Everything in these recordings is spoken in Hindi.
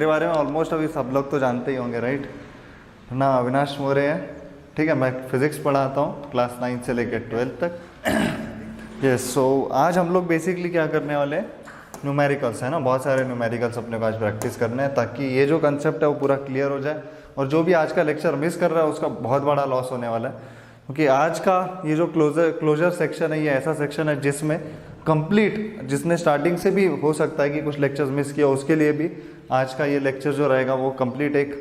मेरे बारे में ऑलमोस्ट अभी सब लोग तो जानते ही होंगे, राइट ना। अविनाश मोरे है, ठीक है। मैं फिजिक्स पढ़ाता हूँ क्लास 9 से लेकर 12 तक। यस, सो आज हम लोग बेसिकली क्या करने वाले हैं, न्यूमेरिकल्स है ना, बहुत सारे न्यूमेरिकल्स अपने को आज प्रैक्टिस करने हैं, ताकि ये जो कंसेप्ट है वो पूरा क्लियर हो जाए। और जो भी आज का लेक्चर मिस कर रहा है उसका बहुत बड़ा लॉस होने वाला है, क्योंकि आज का ये जो क्लोजर सेक्शन है, ये ऐसा सेक्शन है जिसमें कंप्लीट, जिसने स्टार्टिंग से भी हो सकता है कि कुछ लेक्चर्स मिस किया, उसके लिए भी आज का ये लेक्चर जो रहेगा वो कंप्लीट एक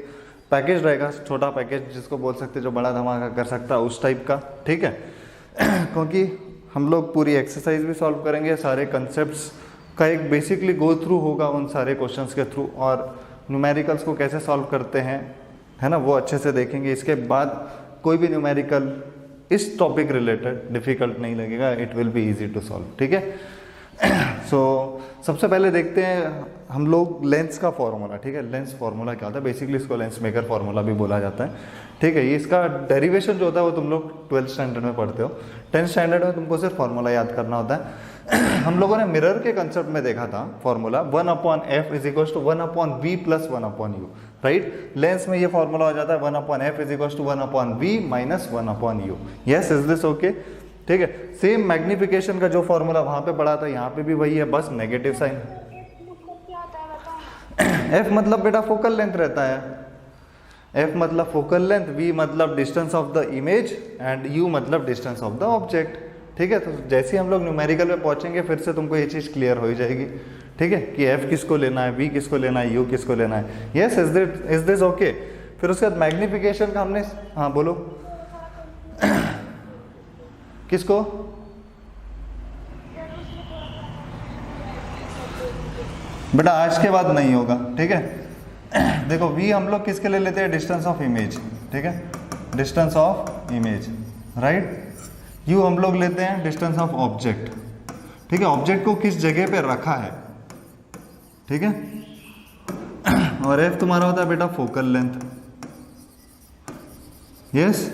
पैकेज रहेगा, छोटा पैकेज जिसको बोल सकते हैं, जो बड़ा धमाका कर सकता है उस टाइप का, ठीक है। क्योंकि हम लोग पूरी एक्सरसाइज भी सॉल्व करेंगे, सारे कंसेप्ट्स का एक बेसिकली गो थ्रू होगा उन सारे क्वेश्चंस के थ्रू, और न्यूमेरिकल्स को कैसे सॉल्व करते हैं, है ना, वो अच्छे से देखेंगे। इसके बाद कोई भी न्यूमेरिकल इस टॉपिक रिलेटेड डिफ़िकल्ट नहीं लगेगा, it will be easy to solve, ठीक है। सो सबसे पहले देखते हैं हम लोग लेंस का फॉर्मूला, ठीक है। लेंस फॉर्मूला क्या होता है, बेसिकली इसको लेंस मेकर फॉर्मूला भी बोला जाता है, ठीक है। ये इसका डेरिवेशन जो होता है वो तुम लोग 12th स्टैंडर्ड में पढ़ते हो। 10th स्टैंडर्ड में तुमको सिर्फ फॉर्मूला याद करना होता है। हम लोगों ने मिरर के कंसेप्ट में देखा था formula 1/f is equal to 1/v plus 1/u, right. Lens में ये फॉर्मूला हो जाता है 1/f is equal to 1/v minus 1/u। Yes, is this okay, ठीक है। सेम मैग्निफिकेशन का जो फॉर्मूला वहां पे पढ़ा था, यहाँ पे भी वही है, बस नेगेटिव साइन। f मतलब बेटा फोकल लेंथ रहता है, f मतलब फोकल लेंथ, v मतलब distance of the image and u मतलब डिस्टेंस ऑफ द ऑब्जेक्ट, ठीक है। तो जैसे ही हम लोग न्यूमेरिकल में पहुंचेंगे फिर से तुमको ये चीज़ क्लियर हो ही जाएगी, ठीक है, कि f किसको लेना है, v किसको लेना है, u किसको लेना है। Yes, is this okay. फिर उसके बाद मैग्निफिकेशन का हमने, हाँ बोलो किसको, बेटा आज के बाद नहीं होगा, ठीक है। देखो v हम लोग किसके लिए लेते हैं, डिस्टेंस ऑफ इमेज, ठीक है, distance of image, right. u हम लोग लेते हैं डिस्टेंस ऑफ ऑब्जेक्ट, ठीक है, ऑब्जेक्ट को किस जगह पे रखा है, ठीक है। और f तुम्हारा होता है बेटा फोकल लेंथ। यस,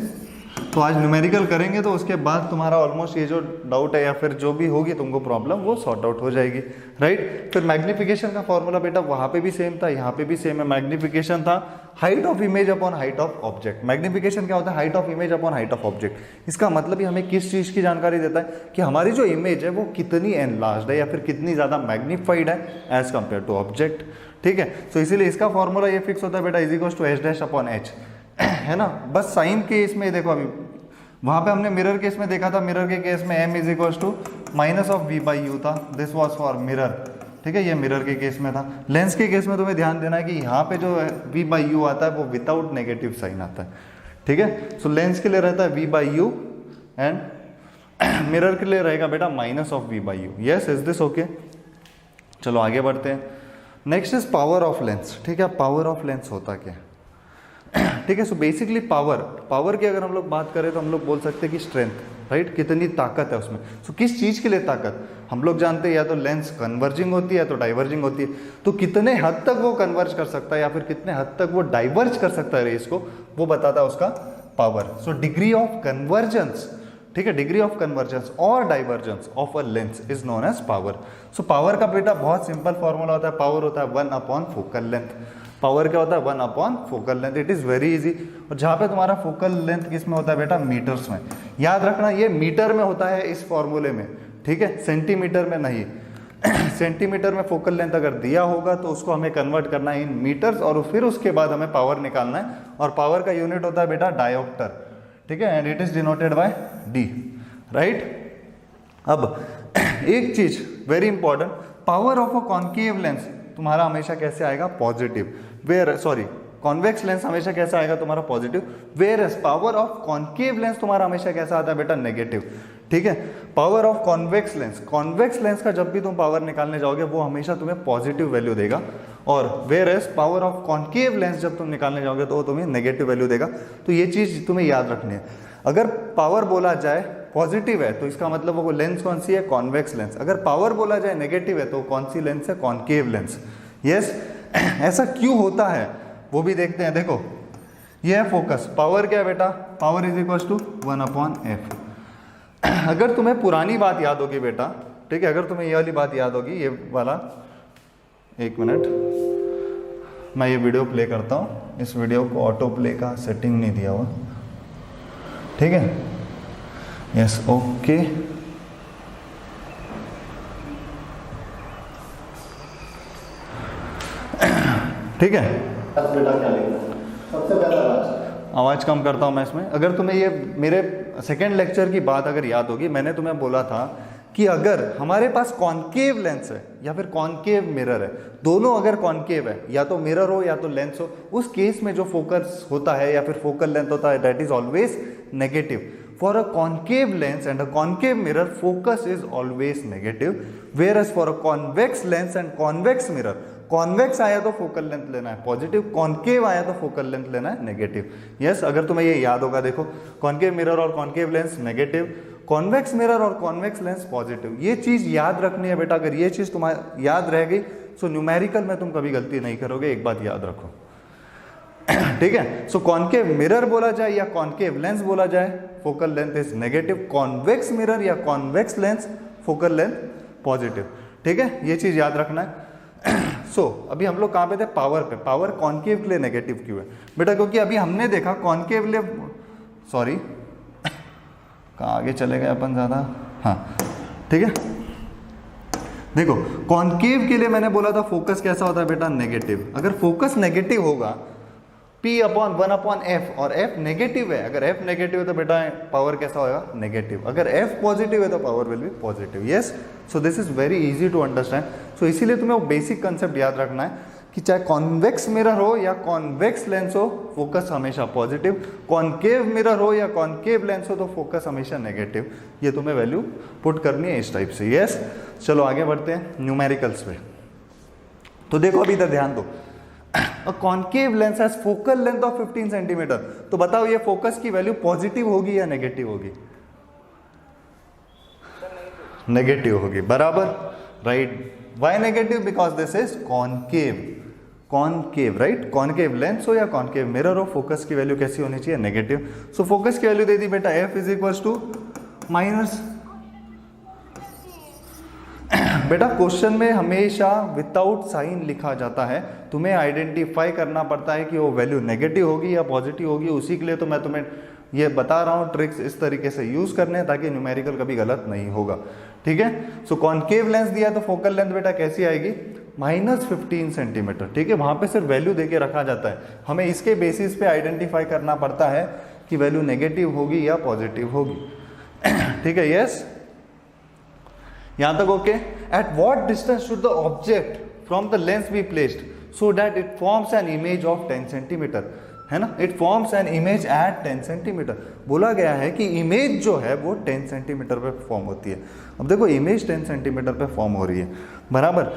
तो आज न्यूमेरिकल करेंगे तो उसके बाद तुम्हारा ऑलमोस्ट ये जो डाउट है या फिर जो भी होगी तुमको प्रॉब्लम, वो सॉर्ट आउट हो जाएगी, राइट। फिर मैग्निफिकेशन का फॉर्मूला बेटा वहाँ पे भी सेम था, यहाँ पे भी सेम है। मैग्निफिकेशन था height of image upon height of object. Magnification क्या होता है, height of image upon height of object. इसका मतलब ही हमें किस चीज़ की जानकारी देता है कि हमारी जो इमेज है वो कितनी एनलार्ज्ड है या फिर कितनी ज़्यादा मैग्नीफाइड है एज कम्पेयर टू ऑब्जेक्ट, ठीक है। तो इसीलिए इसका फॉर्मूला ये फिक्स होता है बेटा, is equal to h dash upon h, है ना। बस साइन के इसमें देखो, अभी वहां पे हमने मिरर केस में देखा था, मिरर के केस में m is equal to minus of v by u था, दिस वाज फॉर मिरर, ठीक है, ये मिरर के केस में था। लेंस के केस में तुम्हें ध्यान देना है कि यहाँ पे जो v बाई यू आता है वो विदाउट नेगेटिव साइन आता है, ठीक है। सो लेंस के लिए रहता है v by you and mirror के लिए रहेगा बेटा minus of v by u. Yes, is this okay. चलो आगे बढ़ते हैं। Next is power of lens, ठीक है। पावर ऑफ लेंस होता क्या, ठीक है। सो बेसिकली पावर की अगर हम लोग बात करें तो हम लोग बोल सकते हैं कि स्ट्रेंथ, राइट, कितनी ताकत है उसमें। सो किस चीज़ के लिए ताकत, हम लोग जानते हैं या तो लेंस कन्वर्जिंग होती है या तो डाइवर्जिंग होती है। तो कितने हद तक वो कन्वर्ज कर सकता है या फिर कितने हद तक वो डाइवर्ज कर सकता है रेस को, वो बताता है उसका power. So degree of convergence, ठीक है, डिग्री ऑफ कन्वर्जेंस और divergence of a lens is known as power. So power का बेटा बहुत सिंपल फॉर्मूला होता है, पावर होता है 1/फोकल लेंथ। पावर क्या होता है, focal length. It is very easy. और जहाँ पे तुम्हारा फोकल लेंथ किस में होता है बेटा, मीटर्स में। याद रखना ये मीटर में होता है इस फॉर्मूले में, ठीक है, सेंटीमीटर में नहीं। सेंटीमीटर में फोकल लेंथ अगर दिया होगा तो उसको हमें कन्वर्ट करना है इन मीटर्स, और फिर उसके बाद हमें पावर निकालना है। और पावर का यूनिट होता है बेटा डायोप्टर, ठीक है, and it is denoted by D, right. अब एक चीज very important, power of a concave lens तुम्हारा हमेशा कैसे आएगा, पॉजिटिव। कॉन्वेक्स लेंस हमेशा कैसा आएगा तुम्हारा, positive. Where power of concave lens तुम्हारा हमेशा कैसा आता है बेटा, नेगेटिव, ठीक है। पावर ऑफ कॉन्वेक्स लेंस का जब भी तुम पावर निकालने जाओगे वो हमेशा तुम्हें पॉजिटिव वैल्यू देगा, और where power of concave lens जब तुम निकालने जाओगे तो वो तुम्हें नेगेटिव वैल्यू देगा। तो ये चीज तुम्हें याद रखनी है। अगर पावर बोला जाए पॉजिटिव है तो इसका मतलब वो लेंस कौन सी है, कॉन्वेक्स लेंस। अगर पावर बोला जाए नेगेटिव है तो कौन सी लेंस है, कॉन्केव लेंस। यस, ऐसा क्यों होता है वो भी देखते हैं। देखो ये है फोकस, पावर क्या है बेटा, power is equal to 1/f। अगर तुम्हें पुरानी बात याद होगी बेटा, ठीक है, अगर तुम्हें ये वाली बात याद होगी, ये वाला, एक मिनट, मैं ये वीडियो प्ले करता हूँ, इस वीडियो को ऑटो प्ले का सेटिंग नहीं दिया हुआ, ठीक है, यस ओके। ठीक है, बेटा क्या लिखना है सबसे पहले आवाज़ कम करता हूँ मैं इसमें। अगर तुम्हें ये मेरे सेकेंड लेक्चर की बात अगर याद होगी, मैंने तुम्हें बोला था कि अगर हमारे पास कॉनकेव लेंस है या फिर कॉनकेव मिरर है, दोनों अगर कॉनकेव है, या तो मिरर हो या तो लेंस हो, उस केस में जो फोकस होता है या फिर फोकल लेंथ होता है that is always negative. For a concave lens and a concave mirror focus is always negative, whereas for a convex lens and convex mirror, convex आया तो फोकल लेंथ लेना है पॉजिटिव, कॉनकेव आया तो फोकल लेंथ लेना है नेगेटिव। यस, अगर तुम्हें ये याद होगा, देखो कॉनकेव मिरर और concave lens negative, convex mirror और कॉन्वेक्स लेंस पॉजिटिव। ये चीज याद रखनी है बेटा, अगर ये चीज तुम्हारी याद रह गई सो न्यूमेरिकल में तुम कभी गलती नहीं करोगे, एक बात याद रखो। ठीक है, सो कॉनकेव मिरर बोला जाए या कॉनकेव लेंस बोला जाए, focal length is negative, convex mirror या convex lens focal length positive. ठीक है, ये चीज याद रखना है। अभी हम लोग कहाँ पे थे, पावर पे। पावर कॉनकेव के लिए नेगेटिव क्यों है बेटा, क्योंकि अभी हमने देखा कॉनकेव लिए, सॉरी कहाँ आगे चले गए अपन ज़्यादा, हाँ ठीक है, देखो कॉनकेव के लिए मैंने बोला था फोकस कैसा होता है बेटा, नेगेटिव। अगर फोकस नेगेटिव होगा P/1/f और f नेगेटिव है, अगर f नेगेटिव है तो बेटा पावर कैसा होगा, नेगेटिव। अगर f पॉजिटिव है तो power will be positive. Yes, so this is very easy to understand. So इसीलिए तुम्हें वो बेसिक कंसेप्ट याद रखना है कि चाहे कॉन्वेक्स मिरर हो या कॉन्वेक्स लेंस हो, फोकस हमेशा पॉजिटिव, कॉनकेव मिरर हो या कॉनकेव लेंस हो तो फोकस हमेशा नेगेटिव। ये तुम्हें वैल्यू पुट करनी है इस टाइप से। यस, चलो आगे बढ़ते हैं न्यूमेरिकल्स पे। तो देखो अभी इधर ध्यान दो, A concave lens has focal length of 15 centimetre. तो बताओ ये फोकस की वैल्यू पॉजिटिव होगी या नेगेटिव होगी, नेगेटिव होगी, बराबर, right. Why negative, because this is concave, concave, right. Concave lens हो या कॉनकेव मिरर हो, फोकस की वैल्यू कैसी होनी चाहिए, नेगेटिव। सो फोकस की वैल्यू दे दी बेटा, f is equal to minus, बेटा क्वेश्चन में हमेशा विदाउट साइन लिखा जाता है, तुम्हें आइडेंटिफाई करना पड़ता है कि वो वैल्यू नेगेटिव होगी या पॉजिटिव होगी। उसी के लिए तो मैं तुम्हें ये बता रहा हूँ, ट्रिक्स इस तरीके से यूज करने हैं ताकि न्यूमेरिकल कभी गलत नहीं होगा। ठीक है, सो कॉनकेव लेंस दिया तो फोकल लेंथ बेटा कैसी आएगी, -15 सेंटीमीटर। ठीक है, वहां पे सिर्फ वैल्यू देके रखा जाता है, हमें इसके बेसिस पे आइडेंटिफाई करना पड़ता है कि वैल्यू नेगेटिव होगी या पॉजिटिव होगी। ठीक है, यस, यहां तक okay. At what distance should the object from the lens be placed so that it forms an image of 10 centimetre, है ना, it forms an image at 10 centimetre. बोला गया है कि इमेज जो है वो 10 सेंटीमीटर पे फॉर्म होती है। अब देखो इमेज 10 सेंटीमीटर पे फॉर्म हो रही है, बराबर।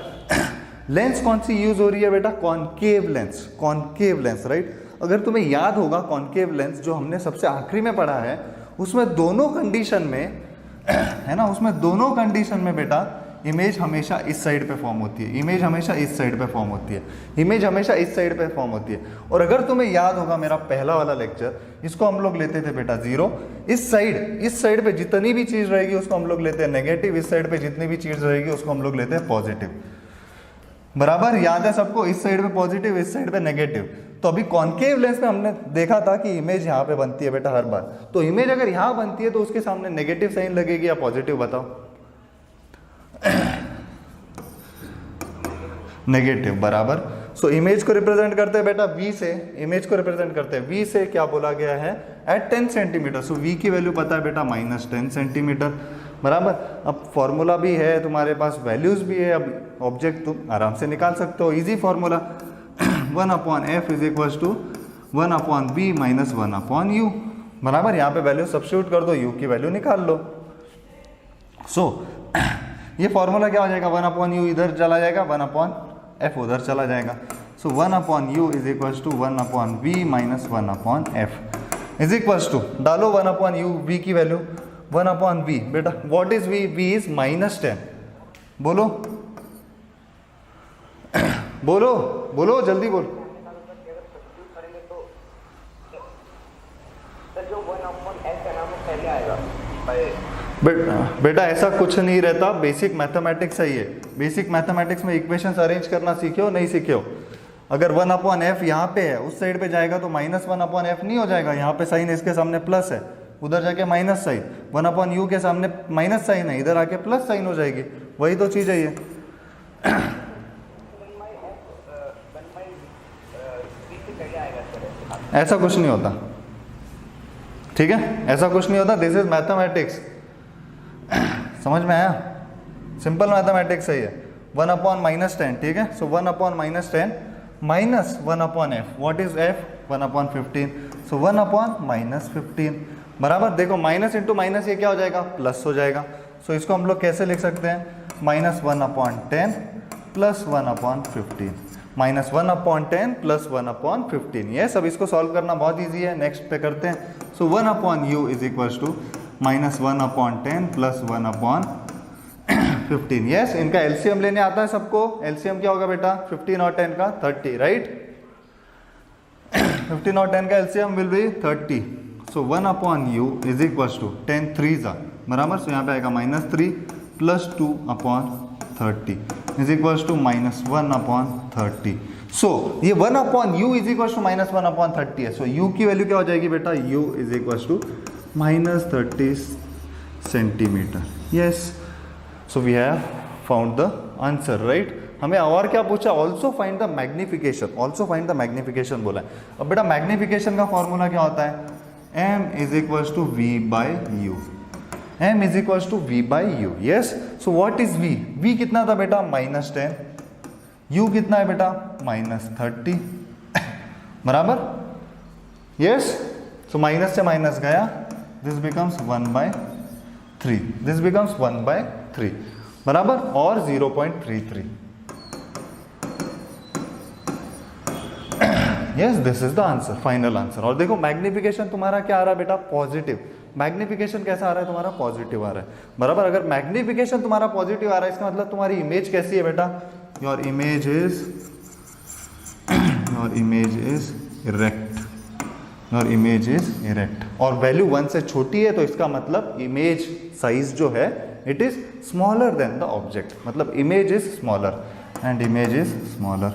लेंस कौन सी यूज हो रही है बेटा, concave lens, concave lens, right. अगर तुम्हें याद होगा कॉनकेव लेंस जो हमने सबसे आखिरी में पढ़ा है, उसमें दोनों कंडीशन में, है ना, उसमें दोनों कंडीशन में बेटा इमेज हमेशा इस साइड पे फॉर्म होती है, इमेज हमेशा इस साइड पे फॉर्म होती है, इमेज हमेशा इस साइड पे फॉर्म होती है। और अगर तुम्हें याद होगा मेरा पहला वाला लेक्चर, इसको हम लोग लेते थे बेटा 0, इस साइड पे जितनी भी चीज रहेगी उसको हम लोग लेते हैं नेगेटिव, इस साइड पे जितनी भी चीज रहेगी उसको हम लोग लेते हैं पॉजिटिव, बराबर। याद है सबको, इस साइड पे पॉजिटिव, इस साइड पे नेगेटिव। तो अभी कॉनकेव लेंस में हमने देखा था कि इमेज यहाँ पे बनती है बेटा हर बार। तो इमेज अगर यहाँ बनती है तो उसके सामने नेगेटिव साइन लगेगी या पॉजिटिव, बताओ, नेगेटिव, बराबर। सो इमेज को रिप्रेजेंट करते हैं बेटा v से, इमेज को रिप्रेजेंट करते हैं v से, क्या बोला गया है, एट 10 सेंटीमीटर। सो v की वैल्यू पता है बेटा -10 सेंटीमीटर, बराबर। अब फॉर्मूला भी है तुम्हारे पास, वैल्यूज भी है, अब ऑब्जेक्ट तुम आराम से निकाल सकते हो, easy formula 1/f is equal to 1/b minus 1/u, बराबर। यहाँ पे वैल्यू सब्स्टिट्यूट कर दो, u की वैल्यू निकाल लो। सो ये फॉर्मूला क्या हो जाएगा, 1/u इधर चला जाएगा, 1/f उधर चला जाएगा। So 1/u is equal to 1/b minus 1/f is equal to, डालो 1/u, v की वैल्यू 1/b, बेटा what is v, v is -10, बोलो बोलो बोलो जल्दी बोलो। बेटा ऐसा कुछ नहीं रहता, बेसिक मैथमेटिक्स है ये। बेसिक मैथमेटिक्स में इक्वेशंस अरेंज करना सीखे हो, नहीं सीखे हो, अगर 1/f यहाँ पे है, उस साइड पे जाएगा तो -1/f नहीं हो जाएगा, यहाँ पे साइन इसके सामने प्लस है, उधर जाके माइनस साइन, 1/u के सामने माइनस साइन है, इधर आके प्लस साइन हो जाएगी, वही तो चीज़ है ये। ऐसा कुछ नहीं होता, ठीक है, ऐसा कुछ नहीं होता, दिस इज मैथमेटिक्स। समझ में आया? सिंपल मैथमेटिक्स है ये। 1/-10, ठीक है। सो 1/-10 minus 1/f, what is f? 1/15, सो 1/-15 बराबर। देखो माइनस इंटू माइनस ये क्या हो जाएगा? प्लस हो जाएगा। सो इसको हम लोग कैसे लिख सकते हैं? -1/10 प्लस 1/15, -1/10 प्लस 1/15। ये सब इसको सॉल्व करना बहुत ईजी है, नेक्स्ट पे करते हैं। So 1/u is equal to -1/10 plus 1/15। Yes, इनका एलसीएम लेने आता है सबको। एलसीएम क्या होगा बेटा? 15 और 10 का 30, राइट। 15 और 10 का LCM will be 30। So 1/u is equal to 10 3s बराबर। सो यहाँ पे आएगा -3 plus 2/30 is equal to -1/30। So ये 1/u इज इक्वल टू -1/30 है। सो u की वैल्यू क्या हो जाएगी बेटा? u is equal to -30 centimetre. Yes, so we have found the answer, right. हमें और क्या पूछा? Also find the magnification, also find the magnification बोला है। अब बेटा मैग्निफिकेशन का फॉर्मूला क्या होता है? m is equal to v by u, m is equal to v by u. Yes, so what is v? v कितना था बेटा? -10। u कितना है बेटा? -30 बराबर। यस, सो माइनस से माइनस गया, दिस बिकम्स 1/3, दिस बिकम्स 1/3 बराबर, और 0.33। Yes, this is the answer, final answer. और देखो मैग्निफिकेशन तुम्हारा क्या आ रहा है बेटा? पॉजिटिव। मैग्निफिकेशन कैसा आ रहा है तुम्हारा? पॉजिटिव आ रहा है बराबर। अगर मैग्निफिकेशन तुम्हारा पॉजिटिव आ रहा है, इसका मतलब तुम्हारी इमेज कैसी है बेटा? Your image is erect, your image is erect. और वैल्यू 1 से छोटी है तो इसका मतलब इमेज साइज जो है it is smaller than the object, मतलब image is smaller and image is smaller.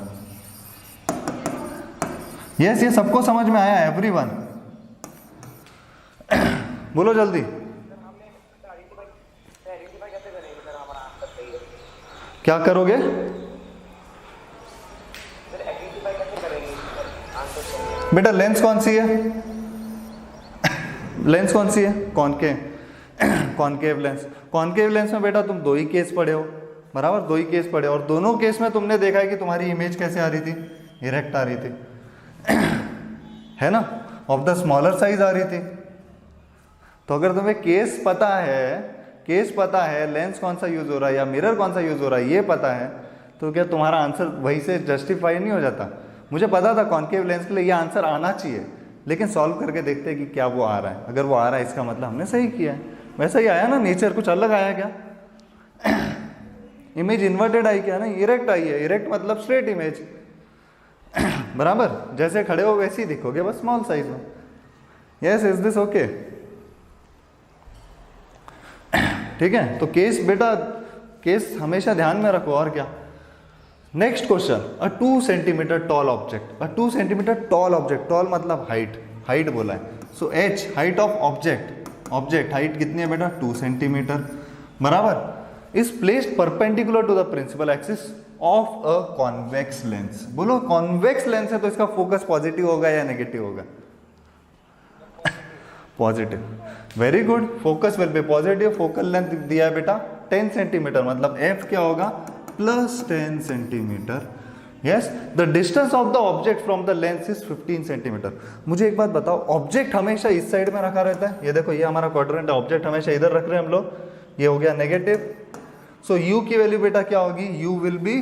Yes, ये सबको समझ में आया? एवरीवन बोलो जल्दी। क्या करोगे? बेटा लेंस कौन सी है? लेंस कौन सी है? Concave lens. कॉनकेव लेंस में बेटा तुम 2 ही केस पढ़े हो बराबर, 2 ही केस पढ़े, और दोनों केस में तुमने देखा है कि तुम्हारी इमेज कैसे आ रही थी? इरेक्ट आ रही थी है ना, ऑफ द स्मॉलर साइज आ रही थी। तो अगर तुम्हें केस पता है लेंस कौन सा यूज हो रहा है या मिरर कौन सा यूज हो रहा है, ये पता है, तो क्या तुम्हारा आंसर वही से जस्टिफाई नहीं हो जाता? मुझे पता था कॉनकेव लेंस के लिए ये आंसर आना चाहिए, लेकिन सॉल्व करके देखते हैं कि क्या वो आ रहा है। अगर वो आ रहा है इसका मतलब हमने सही किया है। वैसा ही आया ना, नेचर कुछ अलग आया क्या? इमेज इन्वर्टेड आई क्या? नहीं, इरेक्ट आई है। इरेक्ट मतलब स्ट्रेट इमेज बराबर, जैसे खड़े हो वैसे ही दिखोगे, बस स्मॉल साइज में। Yes, is this okay? ठीक है, तो केस बेटा, केस हमेशा ध्यान में रखो। और क्या? Next question, a 2 centimetre tall object, a 2 centimetre tall object, tall मतलब हाइट बोला है। So h height of object height कितनी है बेटा? 2 सेंटीमीटर बराबर, is placed perpendicular to the principal axis of a convex lens. बोलो कॉन्वेक्स लेंस है तो इसका फोकस पॉजिटिव होगा या नेगेटिव होगा? Positive, very good, focus will be positive. Focal length दिया है बेटा 10 सेंटीमीटर, मतलब f क्या होगा? +10 centimetre. Yes, the distance of the object from the lens is 15 centimetre. मुझे एक बात बताओ, ऑब्जेक्ट हमेशा इस साइड में रखा रहता है? ये देखो, ये हमारा क्वाड्रेंट है, ऑब्जेक्ट हमेशा इधर रख रहे हैं हम लोग, ये हो गया नेगेटिव। सो u की वैल्यू बेटा क्या होगी? u will be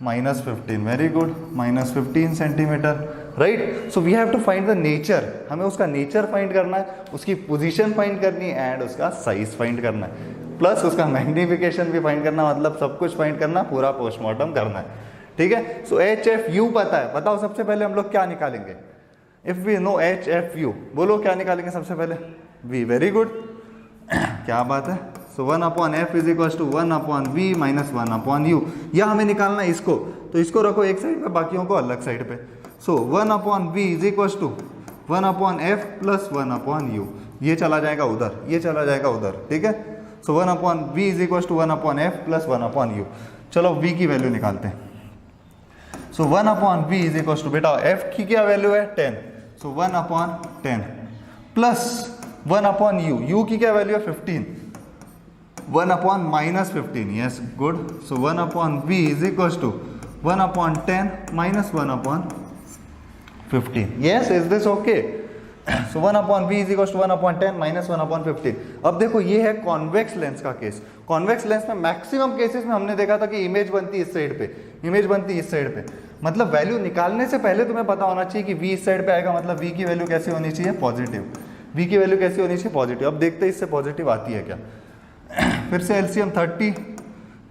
-15, very good, -15 centimetre, right. So we have to find the nature, हमें उसका नेचर फाइंड करना है, उसकी पोजीशन फाइंड करनी है एंड उसका साइज फाइंड करना है, प्लस उसका मैग्निफिकेशन भी फाइंड करना, मतलब सब कुछ फाइंड करना, पूरा पोस्टमार्टम करना है, ठीक है। सो HFU पता है, बताओ सबसे पहले हम लोग क्या निकालेंगे? इफ वी नो HFU, बोलो क्या निकालेंगे सबसे पहले? V, वेरी गुड, क्या बात है, so 1/f is equal to 1/v minus 1/u। या हमें निकालना है इसको, तो इसको रखो एक साइड पे, बाकियों को अलग साइड पे। So 1/v is equal to 1/f plus 1/u। ये चला जाएगा उधर, ये चला जाएगा उधर, ठीक है। So 1/v is equal to 1/f plus 1/u। चलो v की वैल्यू निकालते हैं। So 1/v is equal to, बेटा f की क्या वैल्यू है 10, सो 1/10 प्लस 1/u, u की क्या वैल्यू है 15, 1/-15, yes good. So 1/v is equal to 1/10 minus 1/15, yes is this okay. So 1/v is equal to 1/10 minus 1/15। अब देखो ये है कॉन्वेक्स लेंस का केस। कॉन्वेक्स लेंस में मैक्सिमम केसेस में हमने देखा था कि इमेज बनती है इस साइड पे, इमेज बनती है इस साइड पे। मतलब वैल्यू निकालने से पहले तुम्हें पता होना चाहिए कि v इस साइड पे आएगा, मतलब v की वैल्यू कैसी होनी चाहिए, पॉजिटिव। v की वैल्यू कैसी होनी चाहिए, पॉजिटिव। अब देखते हैं इससे पॉजिटिव आती है क्या। फिर से LCM 30,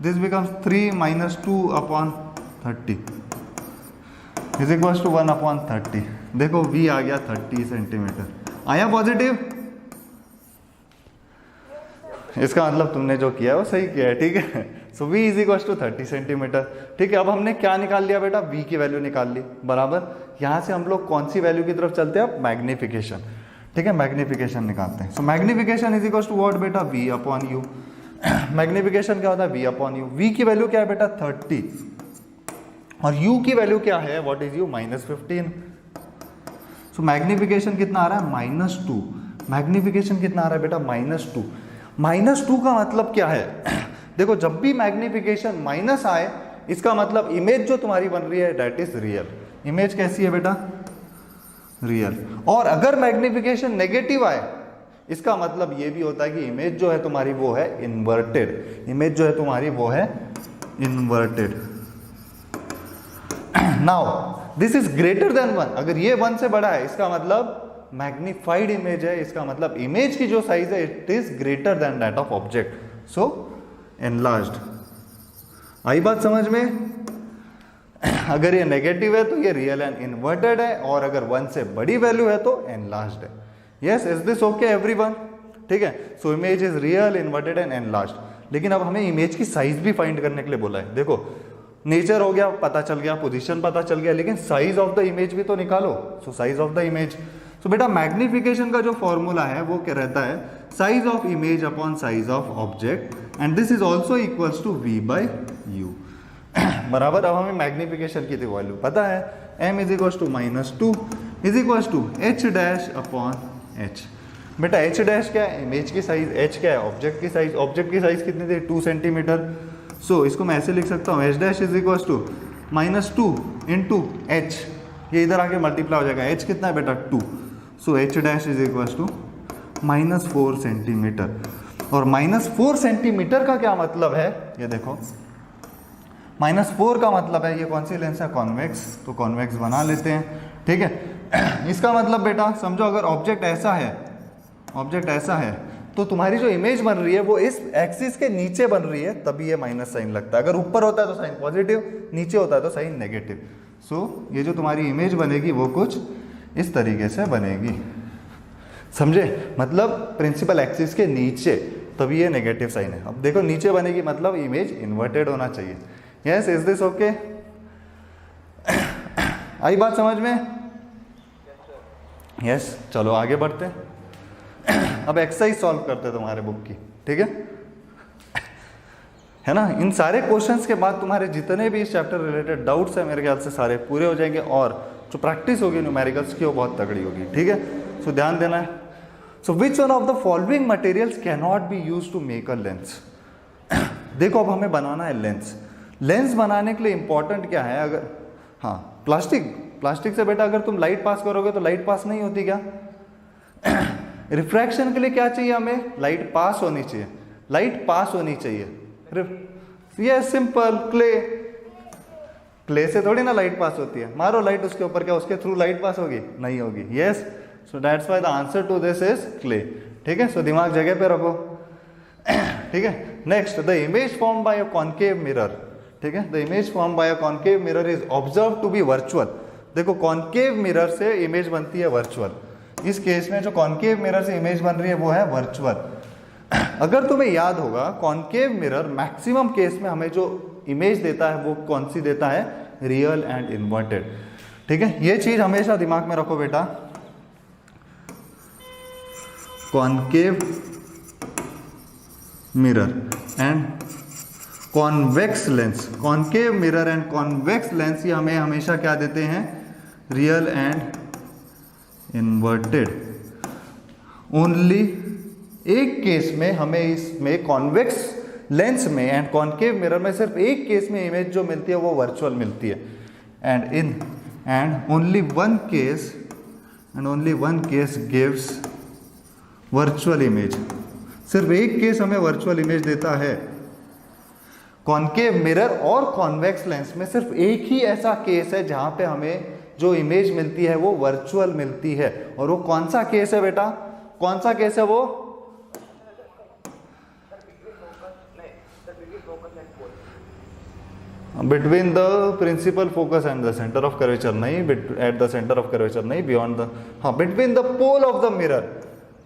this becomes 3 minus 2/30 is equal to 1/30। देखो v आ गया 30 सेंटीमीटर, आया पॉजिटिव। इसका मतलब तुमने जो किया है वो सही किया है, ठीक है। So v is equal to 30 centimetre, ठीक है। अब हमने क्या निकाल लिया बेटा, v की वैल्यू निकाल ली, बराबर। यहाँ से हम लोग कौन सी वैल्यू की तरफ चलते हैं, अब मैग्निफिकेशन, ठीक है। मैग्निफिकेशन निकालते हैं। So magnification is equal to what बेटा, v/u। मैग्निफिकेशन क्या होता है, v/u। v की वैल्यू क्या है बेटा 30, और u की वैल्यू क्या है, what is u, -15। So magnification कितना आ रहा है, -2। मैग्निफिकेशन कितना आ रहा है बेटा, -2। -2 का मतलब क्या है, देखो जब भी मैग्निफिकेशन माइनस आए, इसका मतलब इमेज जो तुम्हारी बन रही है दैट इज रियल। इमेज कैसी है बेटा, रियल। और अगर मैग्निफिकेशन नेगेटिव आए, इसका मतलब ये भी होता है कि इमेज जो है तुम्हारी वो है इन्वर्टेड। इमेज जो है तुम्हारी वो है inverted. Now this is greater then 1, अगर ये 1 से बड़ा है, इसका मतलब मैग्निफाइड इमेज है, इसका मतलब इमेज की जो साइज है it is greater than that of object, so enlarged. आई बात समझ में। अगर ये नेगेटिव है तो ये रियल एंड इन्वर्टेड है, और अगर 1 से बड़ी वैल्यू है तो एनलार्ज्ड है। Yes, is this okay everyone, ठीक है। So image is real, inverted and enlarged. लेकिन अब हमें इमेज की साइज भी फाइंड करने के लिए बोला है। देखो नेचर हो गया, पता चल गया, पोजीशन पता चल गया, लेकिन साइज ऑफ द इमेज भी तो निकालो। सो साइज ऑफ द इमेज, सो बेटा मैग्निफिकेशन का जो फॉर्मूला है वो क्या रहता है, size of image upon size of object, and this is also equals to v/u, बराबर। अब हमें मैग्निफिकेशन की वैल्यू पता है, m is equals to -2 is equals to h'/h। बेटा h डैश क्या है, इमेज की साइज, h क्या है, ऑब्जेक्ट की साइज। ऑब्जेक्ट की साइज कितनी थी, 2 सेंटीमीटर। सो इसको मैं ऐसे लिख सकता हूँ, h dash is equals to -2 into h, ये इधर आके मल्टीप्लाई हो जाएगा, h कितना है बेटा 2। So h dash is equals to -4 centimetre. और -4 सेंटीमीटर का क्या मतलब है, ये देखो -4 का मतलब है, ये कौन सी लेंस है, कॉन्वेक्स, तो कॉन्वेक्स बना लेते हैं, ठीक है। इसका मतलब बेटा समझो, अगर ऑब्जेक्ट ऐसा है, ऑब्जेक्ट ऐसा है, तो तुम्हारी जो इमेज बन रही है वो इस एक्सिस के नीचे बन रही है, तभी ये माइनस साइन लगता है। अगर ऊपर होता है तो साइन पॉजिटिव, नीचे होता है तो साइन नेगेटिव। सो ये जो तुम्हारी इमेज बनेगी वो कुछ इस तरीके से बनेगी, समझे। मतलब प्रिंसिपल एक्सिस के नीचे, तभी ये नेगेटिव साइन है। अब देखो नीचे बनेगी मतलब इमेज इन्वर्टेड होना चाहिए। यस, इज दिस ओके, आई बात समझ में। यस, चलो आगे बढ़ते हैं। अब एक्सरसाइज सॉल्व करते हैं तुम्हारे बुक की, ठीक है ना। इन सारे क्वेश्चंस के बाद तुम्हारे जितने भी इस चैप्टर रिलेटेड डाउट्स है मेरे ख्याल से सारे पूरे हो जाएंगे, और जो प्रैक्टिस होगी न्यूमेरिकल्स की वो बहुत तगड़ी होगी, ठीक है। सो ध्यान देना है। So which one of the following materials can not be use to make a lens. देखो अब हमें बनाना है लेंस। लेंस बनाने के लिए इंपॉर्टेंट क्या है, अगर हाँ प्लास्टिक से बेटा अगर तुम लाइट पास करोगे तो लाइट पास नहीं होती क्या। रिफ्रैक्शन के लिए क्या चाहिए हमें, लाइट पास होनी चाहिए, लाइट पास होनी चाहिए। ये सिंपल, क्ले से थोड़ी ना लाइट पास होती है, मारो लाइट उसके ऊपर, क्या उसके थ्रू लाइट पास होगी, नहीं होगी। Yes, so that's why the answer to this is clay, ठीक है। सो दिमाग जगह पे रखो, ठीक है। Next, the image form by a concave mirror, ठीक है। The image form by a concave mirror is observe to be virtual. देखो कॉनकेव मिरर से इमेज बनती है वर्चुअल। इस केस में जो कॉनकेव मिरर से इमेज बन रही है वो है वर्चुअल। अगर तुम्हें याद होगा कॉनकेव मिरर मैक्सिमम केस में हमें जो इमेज देता है वो कौन सी देता है, रियल एंड इन्वर्टेड। ठीक है, ये चीज हमेशा दिमाग में रखो बेटा। Concave mirror and convex lens, concave mirror and convex lens ये हमें हमेशा क्या देते हैं, रियल एंड इन्वर्टेड। ओनली एक केस में हमें इसमें कॉन्वेक्स लेंस में एंड कॉनकेव मिरर में सिर्फ एक केस में इमेज जो मिलती है वो वर्चुअल मिलती है। And only one case gives virtual image, सिर्फ एक केस हमें वर्चुअल इमेज देता है। कॉनकेव मिरर और कॉन्वेक्स लेंस में सिर्फ एक ही ऐसा केस है जहां पे हमें जो इमेज मिलती है वो वर्चुअल मिलती है, और वो कौन सा केस है बेटा, कौन सा केस है वो, between the principal focus and the centre of curvature नहीं, at the centre of curvature नहीं, बियॉन्ड द, हाँ between the pole of the mirror,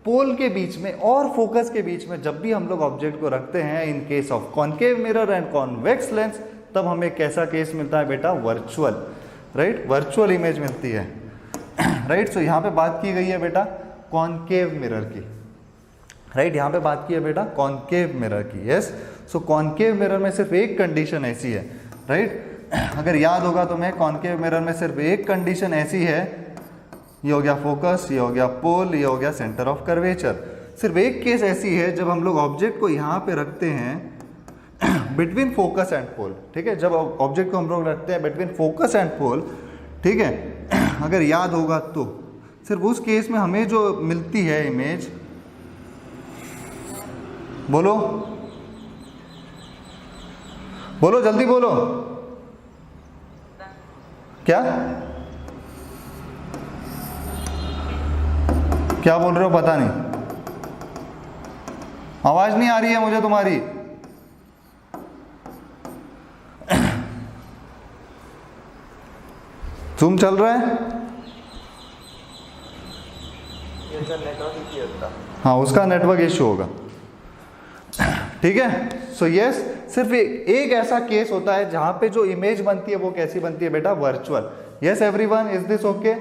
pole के बीच में और फोकस के बीच में जब भी हम लोग ऑब्जेक्ट को रखते हैं इन case of concave mirror and convex lens, तब हमें कैसा केस मिलता है बेटा, वर्चुअल, राइट, वर्चुअल इमेज मिलती है, राइट। सो यहाँ पे बात की गई है बेटा कॉनकेव मिरर की, राइट, यहाँ पे बात की है बेटा कॉनकेव मिरर की, यस। सो कॉनकेव मिरर में सिर्फ एक कंडीशन ऐसी है, राइट, अगर याद होगा तो मैं कॉनकेव मिरर में सिर्फ एक कंडीशन ऐसी है, ये हो गया फोकस, ये हो गया पोल, ये हो गया सेंटर ऑफ कर्वेचर, सिर्फ एक केस ऐसी है जब हम लोग ऑब्जेक्ट को यहाँ पे रखते हैं बिटवीन फोकस एंड पोल, ठीक है, जब ऑब्जेक्ट को हम लोग रखते हैं बिटवीन फोकस एंड पोल, ठीक है, अगर याद होगा तो सिर्फ उस केस में हमें जो मिलती है इमेज, बोलो बोलो जल्दी बोलो, क्या क्या बोल रहे हो, पता नहीं, आवाज नहीं आ रही है मुझे तुम्हारी। जूम चल रहा है, हाँ उसका नेटवर्क इश्यू होगा, ठीक है। सो यस, सिर्फ एक ऐसा केस होता है जहां पे जो इमेज बनती है वो कैसी बनती है बेटा, virtual. Yes everyone, is this okay,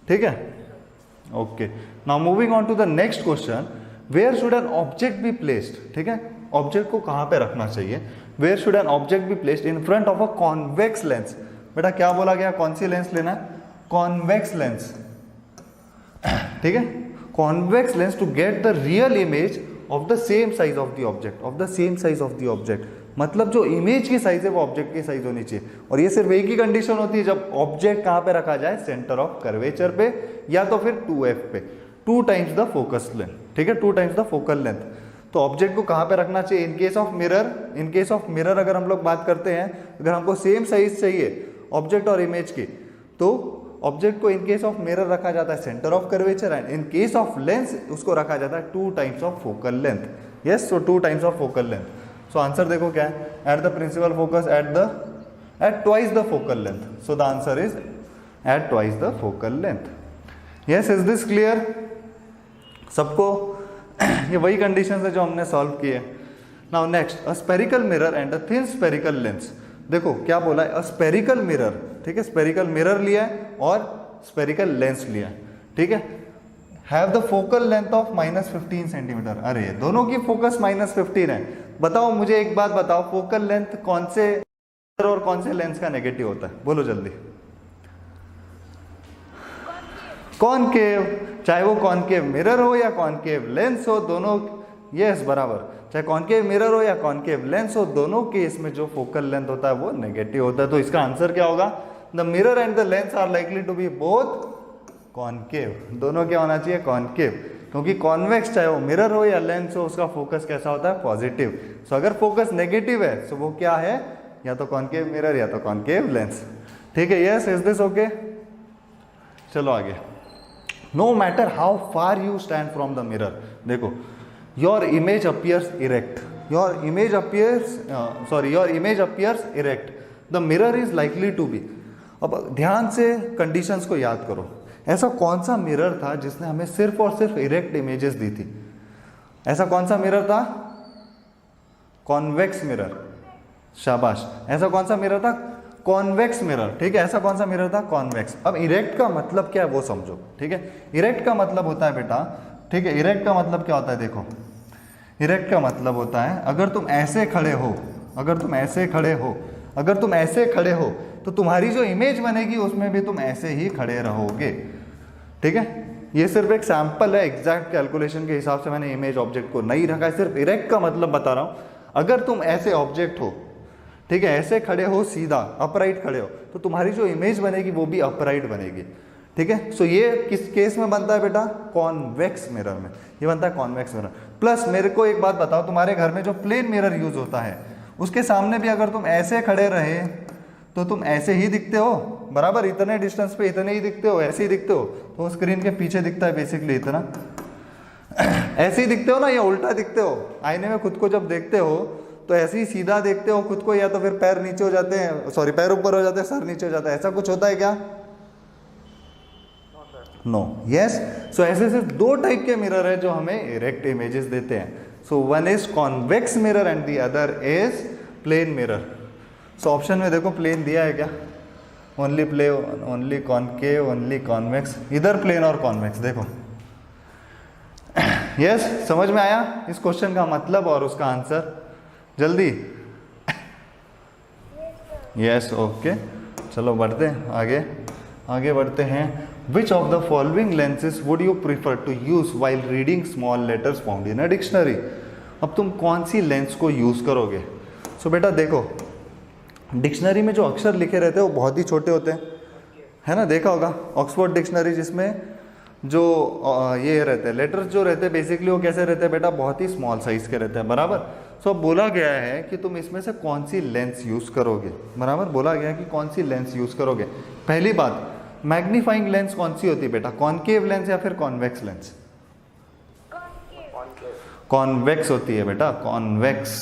ठीक है, okay. Now moving on to the next question, where should an object be placed, ठीक है, ऑब्जेक्ट को कहां पे रखना चाहिए, where should an object be placed in front of a convex lens. बेटा क्या बोला गया, कौन सी लेंस लेना है, कॉन्वेक्स लेंस, ठीक है, convex lens to get the real image of the same size of the object, of the same size of the object, मतलब जो इमेज की साइज है वो ऑब्जेक्ट की साइज होनी चाहिए। और ये सिर्फ एक ही कंडीशन होती है जब ऑब्जेक्ट कहां पे रखा जाए, सेंटर ऑफ कर्वेचर पे, या तो फिर 2f पे, 2 टाइम्स द फोकस लेंथ, ठीक है, 2 टाइम्स द फोकल लेंथ। तो ऑब्जेक्ट को कहां पे रखना चाहिए, इन case of mirror, in case of mirror अगर हम लोग बात करते हैं, अगर हमको सेम साइज चाहिए ऑब्जेक्ट और इमेज की, तो ऑब्जेक्ट को इन केस ऑफ मिरर रखा जाता है centre of curvature, and in case of lens उसको रखा जाता है 2 times of focal length, yes. So 2 times of focal length. So answer देखो क्या है, at the principal focus at twice the focal length. So the answer is at twice the focal length. Yes, is this clear सबको? ये वही कंडीशन है जो हमने सॉल्व किए। Now next, a spherical mirror and a thin spherical lens. देखो क्या बोला है, अ स्पेरिकल मिरर, ठीक है, स्पेरिकल मिरर लिया है और स्पेरिकल लेंस लिया है, ठीक है, have the focal length of -15 centimetre. अरे दोनों की फोकस -15 है। बताओ मुझे एक बात बताओ, फोकल लेंथ कौन से और कौन से लेंस का नेगेटिव होता है, बोलो जल्दी। कॉनकेव, चाहे वो कॉनकेव मिरर हो या कॉनकेव लेंस हो, दोनों, यस बराबर, चाहे कॉनकेव मिरर हो या कॉनकेव लेंस हो, दोनों केस में जो फोकल लेंथ होता है वो नेगेटिव होता है। तो इसका आंसर क्या होगा, the mirror and the lens are likely to be both concave. दोनों क्या होना चाहिए, कॉनकेव, क्योंकि कॉन्वेक्स चाहे वो मिरर हो या लेंस हो, उसका फोकस कैसा होता है, पॉजिटिव। सो अगर फोकस नेगेटिव है तो वो क्या है, या तो कॉनकेव मिरर या तो कॉनकेव लेंस, ठीक है। Yes, is this okay? चलो आगे। No matter how far you stand from the mirror, देखो your image appears erect, your image appears erect, the mirror is likely to be। अब ध्यान से कंडीशंस को याद करो, ऐसा कौन सा मिरर था जिसने हमें सिर्फ और सिर्फ इरेक्ट इमेजेस दी थी? ऐसा कौन सा मिरर था? कॉन्वेक्स मिरर, शाबाश। ऐसा कौन सा मिरर था? कॉन्वेक्स मिरर, ठीक है। ऐसा कौन सा मिरर था? कॉन्वेक्स। अब इरेक्ट का मतलब क्या है वो समझो, ठीक है। इरेक्ट का मतलब होता है बेटा, ठीक है, इरेक्ट का मतलब क्या होता है? देखो, इरेक्ट का मतलब होता है अगर तुम ऐसे खड़े हो, अगर तुम ऐसे खड़े हो, अगर तुम ऐसे खड़े हो तो तुम्हारी जो इमेज बनेगी उसमें भी तुम ऐसे ही खड़े रहोगे, ठीक है। ये सिर्फ एक सैंपल है, एग्जैक्ट कैलकुलेशन के हिसाब से मैंने इमेज ऑब्जेक्ट को नहीं रखा है, सिर्फ इरेक्ट का मतलब बता रहा हूँ। अगर तुम ऐसे ऑब्जेक्ट हो, ठीक है, ऐसे खड़े हो, सीधा अपराइट खड़े हो, तो तुम्हारी जो इमेज बनेगी वो भी अपराइट बनेगी, ठीक है। सो ये किस केस में बनता है बेटा? कॉन्वेक्स मिरर में ये बनता है, कॉन्वेक्स मिरर। प्लस मेरे को एक बात बताओ, तुम्हारे घर में जो प्लेन मिरर यूज होता है उसके सामने भी अगर तुम ऐसे खड़े रहे तो तुम ऐसे ही दिखते हो, बराबर, इतने डिस्टेंस पे इतने ही दिखते हो, ऐसे ही दिखते हो। तो स्क्रीन के पीछे दिखता है बेसिकली इतना, ऐसे ही दिखते हो ना, या उल्टा दिखते हो? आईने में खुद को जब देखते हो तो ऐसे ही सीधा देखते हो खुद को, या तो फिर पैर नीचे हो जाते हैं, सॉरी पैर ऊपर हो जाते हैं, सर नीचे हो जाता है, ऐसा कुछ होता है क्या? No, yes. सो ऐसे सिर्फ दो टाइप के मिरर है जो हमें इरेक्ट इमेजेस देते हैं। So one is convex mirror and the other is plane mirror. So option में देखो प्लेन दिया है क्या? Only plane, only concave, only convex, इधर प्लेन और कॉन्वेक्स, देखो। यस, समझ में आया इस क्वेश्चन का मतलब और उसका आंसर? जल्दी। यस, ओके, चलो बढ़ते हैं आगे, आगे बढ़ते हैं। Which of the following lenses would you prefer to use while reading small letters found in a dictionary? अब तुम कौन सी लेंस को यूज करोगे? सो बेटा देखो, डिक्शनरी में जो अक्षर लिखे रहते हैं वो बहुत ही छोटे होते हैं, है ना, देखा होगा ऑक्सफोर्ड डिक्शनरी, जिसमें जो ये रहते हैं लेटर्स जो रहते हैं बेसिकली वो कैसे रहते हैं बेटा? बहुत ही स्मॉल साइज के रहते हैं, बराबर। सो बोला गया है कि तुम इसमें से कौन सी लेंस यूज करोगे, बराबर, बोला गया है कि कौन सी लेंस यूज करोगे। पहली बात, मैग्नीफाइंग लेंस कौन सी होती है बेटा? कॉनकेव लेंस या फिर कॉन्वेक्स लेंस? कॉन्वेक्स होती है बेटा, कॉन्वेक्स।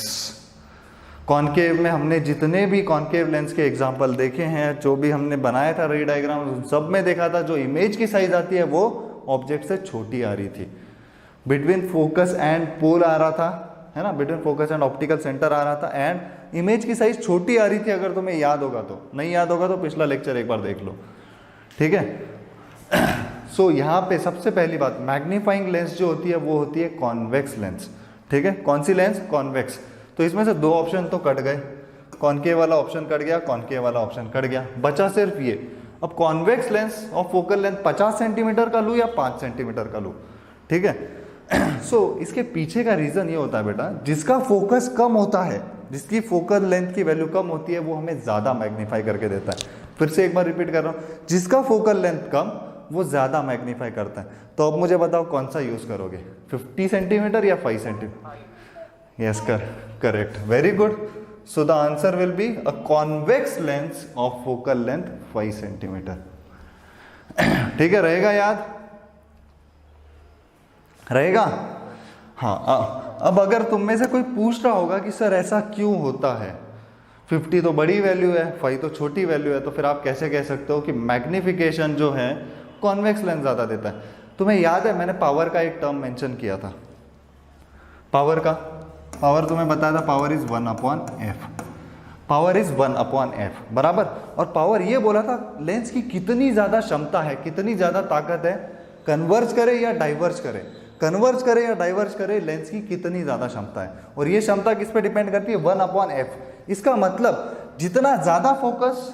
कॉनकेव में हमने जितने भी कॉनकेव लेंस के एग्जांपल देखे हैं, जो भी हमने बनाया था रे डायग्राम, सब में देखा था जो इमेज की साइज आती है वो ऑब्जेक्ट से छोटी आ रही थी, बिटवीन फोकस एंड पोल आ रहा था, है ना, between focus and optical centre आ रहा था, एंड इमेज की साइज छोटी आ रही थी। अगर तुम्हें याद होगा तो, नहीं याद होगा तो पिछला लेक्चर एक बार देख लो, ठीक है। सो यहाँ पे सबसे पहली बात, मैग्नीफाइंग लेंस जो होती है वो होती है कॉन्वेक्स लेंस, ठीक है। कौन सी लेंस? कॉन्वेक्स। तो इसमें से दो ऑप्शन तो कट गए, कॉनकेव वाला ऑप्शन कट गया, कॉनकेव वाला ऑप्शन कट गया, बचा सिर्फ ये। अब कॉन्वेक्स लेंस और फोकल लेंथ 50 सेंटीमीटर का लूँ या 5 सेंटीमीटर का लूँ, ठीक है। सो इसके पीछे का रीजन ये होता है बेटा, जिसका फोकस कम होता है, जिसकी फोकल लेंथ की वैल्यू कम होती है, वो हमें ज़्यादा मैग्नीफाई करके देता है। फिर से एक बार रिपीट कर रहा हूँ, जिसका फोकल लेंथ कम वो ज़्यादा मैग्नीफाई करता है। तो अब मुझे बताओ कौन सा यूज़ करोगे, 50 सेंटीमीटर या 5 centimetre? Yes, correct, very good. So the answer will be a convex lens of focal length 5 centimetre, ठीक है, रहेगा याद, रहेगा। हाँ, अब अगर तुम में से कोई पूछ रहा होगा कि सर ऐसा क्यों होता है, 50 तो बड़ी वैल्यू है, 5 तो छोटी वैल्यू है, तो फिर आप कैसे कह सकते हो कि मैग्निफिकेशन जो है कॉन्वेक्स लेंस ज़्यादा देता है? तुम्हें याद है मैंने पावर का एक टर्म मेंशन किया था, पावर का, पावर तुम्हें बताया था, power is 1/f, power is 1/f, बराबर। और पावर ये बोला था लेंस की कितनी ज़्यादा क्षमता है, कितनी ज़्यादा ताकत है, कन्वर्ज करे या डाइवर्ज करे, कन्वर्ज करे या डाइवर्ज करे, लेंस की कितनी ज़्यादा क्षमता है। और ये क्षमता किस पे डिपेंड करती है? 1/f। इसका मतलब जितना ज़्यादा फोकस,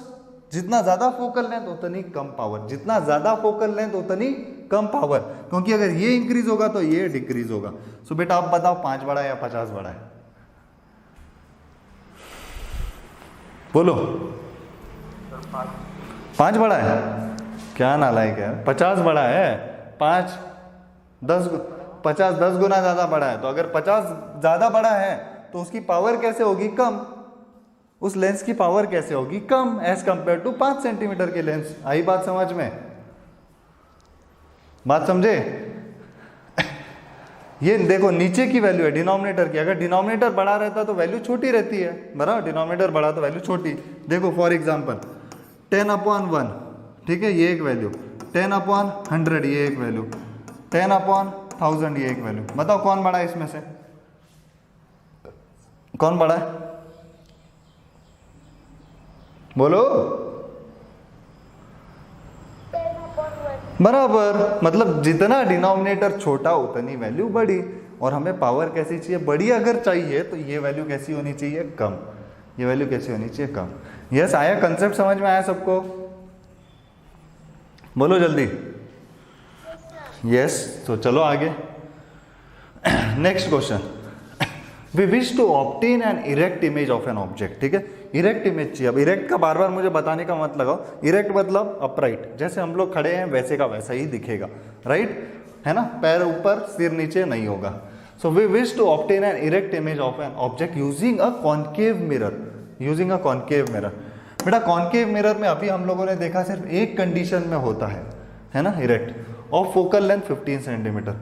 जितना ज़्यादा फोकल लेंथ उतनी कम पावर, जितना ज़्यादा फोकल लेंथ उतनी कम पावर, क्योंकि अगर ये इंक्रीज होगा तो ये डिक्रीज होगा। सो बेटा आप बताओ 5 बड़ा है या 50 बड़ा है? बोलो। 5 बड़ा है? क्या नालायक है, 50 बड़ा है। 5 10 50 10 गुना ज़्यादा बड़ा है। तो अगर 50 ज़्यादा बड़ा है तो उसकी पावर कैसे होगी? कम। उस लेंस की पावर कैसे होगी? कम, एज कंपेयर टू 5 सेंटीमीटर की लेंस। आई बात समझ में? बात समझे? ये देखो नीचे की वैल्यू है डिनोमिनेटर की, अगर डिनोमिनेटर बड़ा रहता तो वैल्यू छोटी रहती है, बराबर, डिनोमिनेटर बड़ा तो वैल्यू छोटी। देखो फॉर एग्जांपल 10/1, ठीक है, ये एक वैल्यू, 10/100 ये एक वैल्यू, 10/10 1000 ये एक वैल्यू। बताओ कौन बड़ा है इसमें से, कौन बड़ा है, बोलो। बराबर, मतलब जितना डिनोमिनेटर छोटा उतनी वैल्यू बड़ी। और हमें पावर कैसी चाहिए, बड़ी अगर चाहिए तो ये वैल्यू कैसी होनी चाहिए, कम। ये वैल्यू कैसी होनी चाहिए, कम। यस, आया कंसेप्ट समझ में आया सबको, बोलो जल्दी। यस, तो चलो आगे। Next question, we wish to obtain an erect image of an object. ठीक है, इरेक्ट इमेज चाहिए। अब इरेक्ट का बार बार मुझे बताने का मत लगाओ। इरेक्ट मतलब अपराइट, जैसे हम लोग खड़े हैं वैसे का वैसा ही दिखेगा, राइट है ना, पैर ऊपर सिर नीचे नहीं होगा। So we wish to obtain an erect image of an object using a concave mirror, using a concave mirror. बेटा कॉन्केव मिरर में अभी हम लोगों ने देखा सिर्फ एक कंडीशन में होता है ना, erect, of focal length 15 centimetre.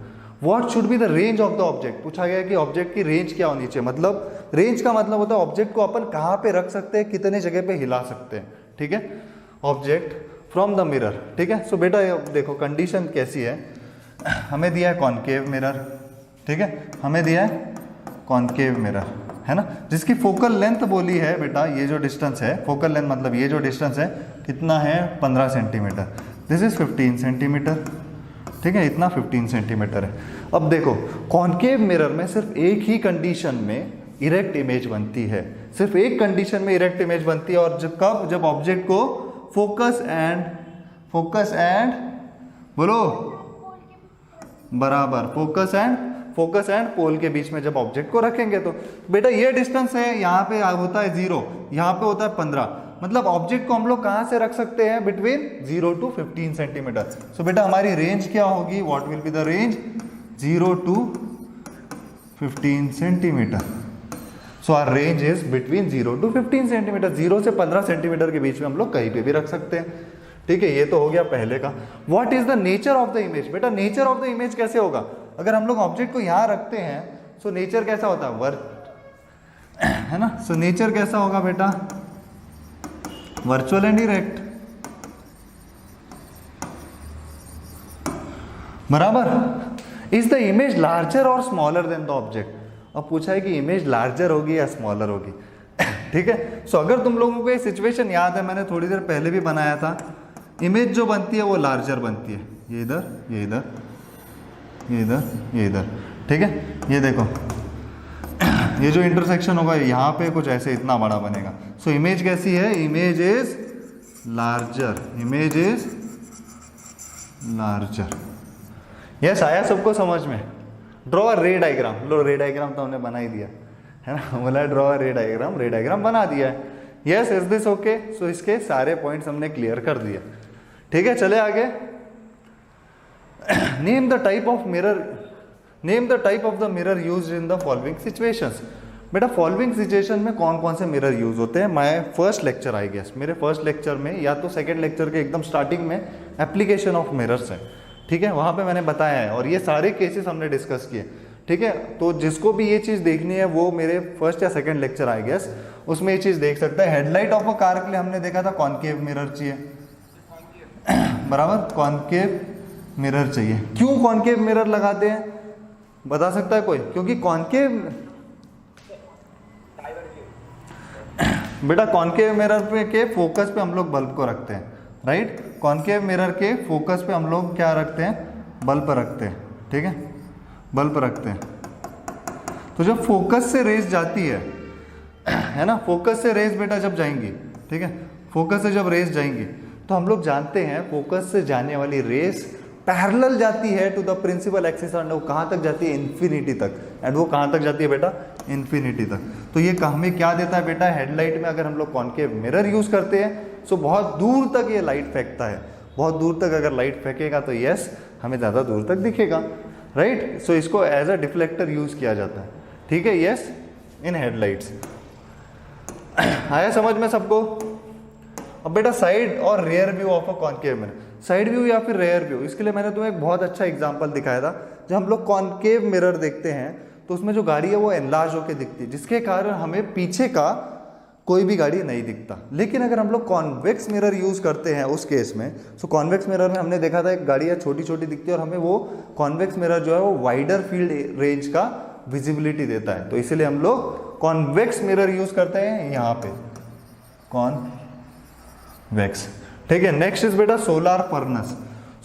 What should be the range of the object, पूछा गया कि ऑब्जेक्ट की रेंज क्या होनी चाहिए। मतलब रेंज का मतलब होता है ऑब्जेक्ट को अपन कहाँ पे रख सकते हैं, कितने जगह पे हिला सकते हैं। ठीक है, ऑब्जेक्ट फ्रॉम द मिरर। ठीक है, सो बेटा देखो कंडीशन कैसी है, हमें दिया है कॉन्केव मिरर। ठीक है, हमें दिया है कॉन्केव मिरर, है ना, जिसकी फोकल लेंथ बोली है बेटा, ये जो डिस्टेंस है, फोकल लेंथ मतलब ये जो डिस्टेंस है कितना है, 15 सेंटीमीटर। This is 15 centimetre. ठीक है, इतना 15 सेंटीमीटर है। अब देखो कॉन्केव मिरर में सिर्फ एक ही कंडीशन में इरेक्ट इमेज बनती है, सिर्फ एक कंडीशन में इरेक्ट इमेज बनती है। और कब, जब ऑब्जेक्ट को फोकस एंड बोलो बराबर, फोकस एंड पोल के बीच में जब ऑब्जेक्ट को रखेंगे तो बेटा ये डिस्टेंस है, यहाँ पे होता है 0, यहाँ पे होता है 15। मतलब ऑब्जेक्ट को हम लोग कहाँ से रख सकते हैं, बिटवीन 0 to 15 सेंटीमीटर। सो बेटा हमारी रेंज क्या होगी, what will be the range, 0 to 15 centimetre. So our range is between 0 to 15 centimetre. 0 से 15 सेंटीमीटर के बीच में हम लोग कहीं पे भी रख सकते हैं। ठीक है, ये तो हो गया पहले का। What is the nature of the image, बेटा नेचर ऑफ द इमेज कैसे होगा, अगर हम लोग ऑब्जेक्ट को यहाँ रखते हैं सो नेचर कैसा होता है, है ना। सो नेचर कैसा होगा बेटा, वर्चुअल एंड इरेक्ट, बराबर। इज द इमेज लार्जर और स्मॉलर देन द ऑब्जेक्ट। अब पूछा है कि इमेज लार्जर होगी या स्मॉलर होगी। ठीक है, सो अगर तुम लोगों को ये सिचुएशन याद है, मैंने थोड़ी देर पहले भी बनाया था, इमेज जो बनती है वो लार्जर बनती है, ये इधर, ये इधर, ये इधर, ये इधर। ठीक है, ये देखो ये जो इंटरसेक्शन होगा यहाँ पे कुछ ऐसे इतना बड़ा बनेगा। सो इमेज कैसी है, image is larger, image is larger. Yes, आया सबको समझ में। ड्रॉ अ रे डायग्राम, लो रे डायग्राम तो हमने बना ही दिया है ना, बोला ड्रॉ अ रे डायग्राम बना दिया है। Yes, is this okay. So इसके सारे पॉइंट्स हमने क्लियर कर दिया। ठीक है, चले आगे। Name the type of the mirror used in the following situations. बेटा फॉलोइंग सिचुएशन में कौन कौन से मिरर यूज होते हैं, my first lecture I guess, मेरे फर्स्ट लेक्चर में या तो सेकंड लेक्चर के एकदम स्टार्टिंग में एप्लीकेशन ऑफ मिरर्स है। ठीक है, वहां पे मैंने बताया है और ये सारे केसेस हमने डिस्कस किए। ठीक है, तो जिसको भी ये चीज़ देखनी है वो मेरे फर्स्ट या सेकंड लेक्चर आई गेस, उसमें ये चीज़ देख सकता है। हेडलाइट ऑफ अ कार के लिए हमने देखा था कॉन्केव मिरर चाहिए, बराबर, कॉन्केव मिरर चाहिए। क्यों कॉन्केव मिरर लगाते हैं, बता सकता है कोई? क्योंकि कॉन्केव, बेटा कॉन्केव मिरर पे के फोकस पे हम लोग बल्ब को रखते हैं, राइट। कॉन्केव मिरर के फोकस पे हम लोग क्या रखते हैं, बल्ब रखते हैं। ठीक है, बल्ब रखते हैं। तो जब फोकस से रेज जाती है ना, फोकस से रेज बेटा जब जाएंगी, ठीक है, फोकस से जब रेज जाएंगी तो हम लोग जानते हैं फोकस से जाने वाली रेज पैरेलल जाती है to the principal axis and वो कहाँ तक जाती है, इन्फिनिटी तक। एंड वो कहाँ तक जाती है बेटा, इन्फिनिटी तक। तो ये हमें क्या देता है बेटा, हेडलाइट में अगर हम लोग कॉन्केव मिरर यूज करते हैं तो बहुत दूर तक ये लाइट फेंकता है। बहुत दूर तक अगर लाइट फेंकेगा तो यस हमें ज़्यादा दूर तक दिखेगा, राइट। सो इसको एज अ डिफ्लेक्टर यूज किया जाता है। ठीक है, यस, इन हेडलाइट्स। आया समझ में सबको? अब बेटा साइड और rear view of a concave mirror, side view या फिर रेयर व्यू, इसके लिए मैंने तुम्हें एक बहुत अच्छा एग्जांपल दिखाया था। जब हम लोग कॉन्केव मिरर देखते हैं तो उसमें जो गाड़ी है वो एनलार्ज होकर दिखती है, जिसके कारण हमें पीछे का कोई भी गाड़ी नहीं दिखता। लेकिन अगर हम लोग कॉन्वेक्स मिरर यूज़ करते हैं उस केस में, सो कॉन्वेक्स मिरर में हमने देखा था एक गाड़ियाँ छोटी छोटी दिखती है और हमें वो कॉन्वेक्स मिरर जो है वो वाइडर फील्ड रेंज का विजिबिलिटी देता है, तो इसीलिए हम लोग कॉन्वेक्स मिरर यूज़ करते हैं यहाँ पे, कॉन्वेक्स। ठीक है, नेक्स्ट इज बेटा सोलार फर्नेस।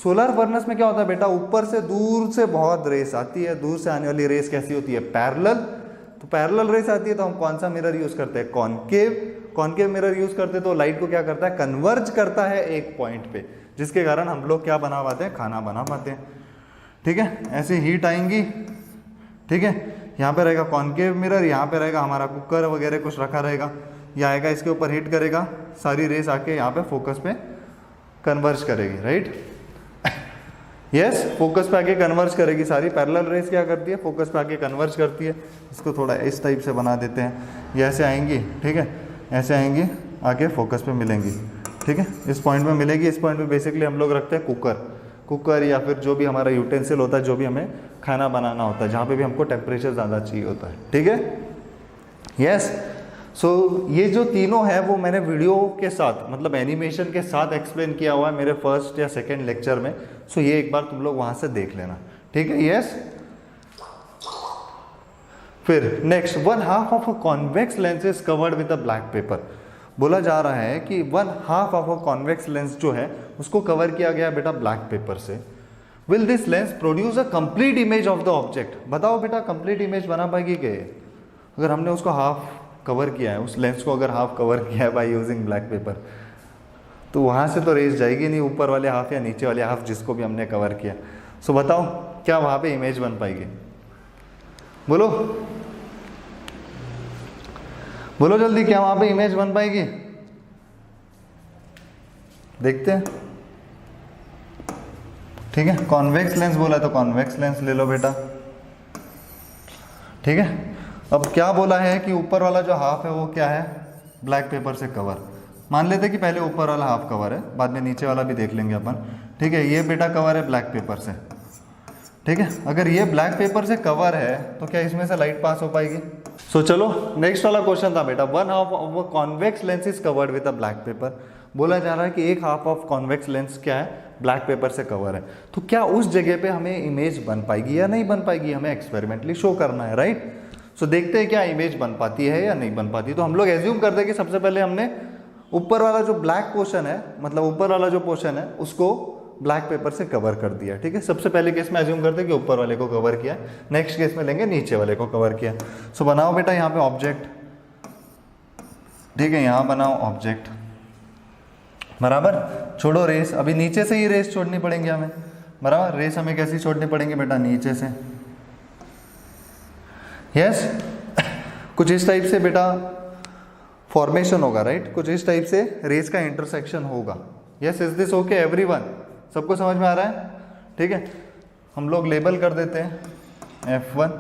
सोलार फर्नेस में क्या होता है बेटा, ऊपर से दूर से बहुत रेस आती है, दूर से आने वाली रेस कैसी होती है, पैरेलल। तो पैरेलल रेस आती है तो हम कौन सा मिरर यूज करते हैं, कॉनकेव। कॉनकेव मिरर यूज करते हैं तो लाइट को क्या करता है, कन्वर्ज करता है एक पॉइंट पे, जिसके कारण हम लोग क्या बना पाते हैं, खाना बना पाते हैं। ठीक है, ऐसे हीट आएंगी। ठीक है, यहाँ पे रहेगा कॉनकेव मिरर, यहाँ पे रहेगा हमारा कुकर वगैरह कुछ रखा रहेगा, यह आएगा इसके ऊपर हीट करेगा, सारी रेस आके यहाँ पे फोकस पे कन्वर्ज करेगी, राइट। यस, फोकस पे आके कन्वर्ज करेगी, सारी पैरेलल रेस क्या करती है, फोकस पे आके कन्वर्ज करती है। इसको थोड़ा इस टाइप से बना देते हैं, ये ऐसे आएंगी। ठीक है, ऐसे आएंगी, आके फोकस पे मिलेंगी। ठीक है, इस पॉइंट में मिलेगी। इस पॉइंट पे बेसिकली हम लोग रखते हैं कुकर या फिर जो भी हमारा यूटेंसिल होता है, जो भी हमें खाना बनाना होता है, जहाँ पे भी हमको टेम्परेचर ज़्यादा चाहिए होता है। ठीक है, यस। सो ये जो तीनों है वो मैंने वीडियो के साथ, मतलब एनिमेशन के साथ एक्सप्लेन किया हुआ है मेरे फर्स्ट या सेकेंड लेक्चर में। सो ये एक बार तुम लोग वहाँ से देख लेना। ठीक है, यस। फिर next, 1/2 of a convex lens is covered with a black pepper. बोला जा रहा है कि 1/2 ऑफ अ कॉन्वेक्स लेंस जो है उसको कवर किया गया बेटा ब्लैक पेपर से। Will this lens produce a complete image of the object. बताओ बेटा, कंप्लीट इमेज बना पाएगी क्या? अगर हमने उसको हाफ कवर किया है, उस लेंस को अगर हाफ कवर किया है बाय यूजिंग ब्लैक पेपर, तो वहाँ से तो रेस जाएगी नहीं, ऊपर वाले हाफ या नीचे वाले हाफ जिसको भी हमने कवर किया। सो बताओ क्या वहाँ पे इमेज बन पाएगी? बोलो बोलो जल्दी, क्या वहाँ पे इमेज बन पाएगी? देखते हैं। ठीक है, कॉन्वेक्स लेंस बोला तो कॉन्वेक्स लेंस ले लो बेटा। ठीक है, अब क्या बोला है कि ऊपर वाला जो हाफ है वो क्या है, ब्लैक पेपर से कवर। मान लेते कि पहले ऊपर वाला हाफ कवर है, बाद में नीचे वाला भी देख लेंगे अपन। ठीक है, ये बेटा कवर है ब्लैक पेपर से। ठीक है, अगर ये ब्लैक पेपर से कवर है तो क्या इसमें से लाइट पास हो पाएगी? सो चलो नेक्स्ट वाला क्वेश्चन था बेटा, 1/2 of a convex lens is covered with a black pepper. बोला जा रहा है कि 1/2 ऑफ कॉन्वेक्स लेंस क्या है, ब्लैक पेपर से कवर है। तो क्या उस जगह पे हमें इमेज बन पाएगी या नहीं बन पाएगी, हमें एक्सपेरिमेंटली शो करना है, राइट। सो देखते हैं क्या इमेज बन पाती है या नहीं बन पाती। तो हम लोग एज्यूम करते हैं कि सबसे पहले हमने ऊपर वाला जो ब्लैक पोर्शन है, मतलब ऊपर वाला जो पोर्शन है उसको ब्लैक पेपर से कवर कर दिया। ठीक है, सबसे पहले केस में एज्यूम करते हैं कि ऊपर वाले को कवर किया, नेक्स्ट केस में लेंगे नीचे वाले को कवर किया। सो बनाओ बेटा यहाँ पे ऑब्जेक्ट। ठीक है, यहाँ बनाओ ऑब्जेक्ट, बराबर। छोड़ो रेस, अभी नीचे से ही रेस छोड़नी पड़ेंगी हमें, बराबर। रेस हमें कैसी छोड़नी पड़ेंगी बेटा, नीचे से। यस, कुछ इस टाइप से बेटा फॉर्मेशन होगा, राइट। कुछ इस टाइप से रेस का इंटरसेक्शन होगा। Yes, is this okay everyone? सबको समझ में आ रहा है? ठीक है, हम लोग लेबल कर देते हैं F1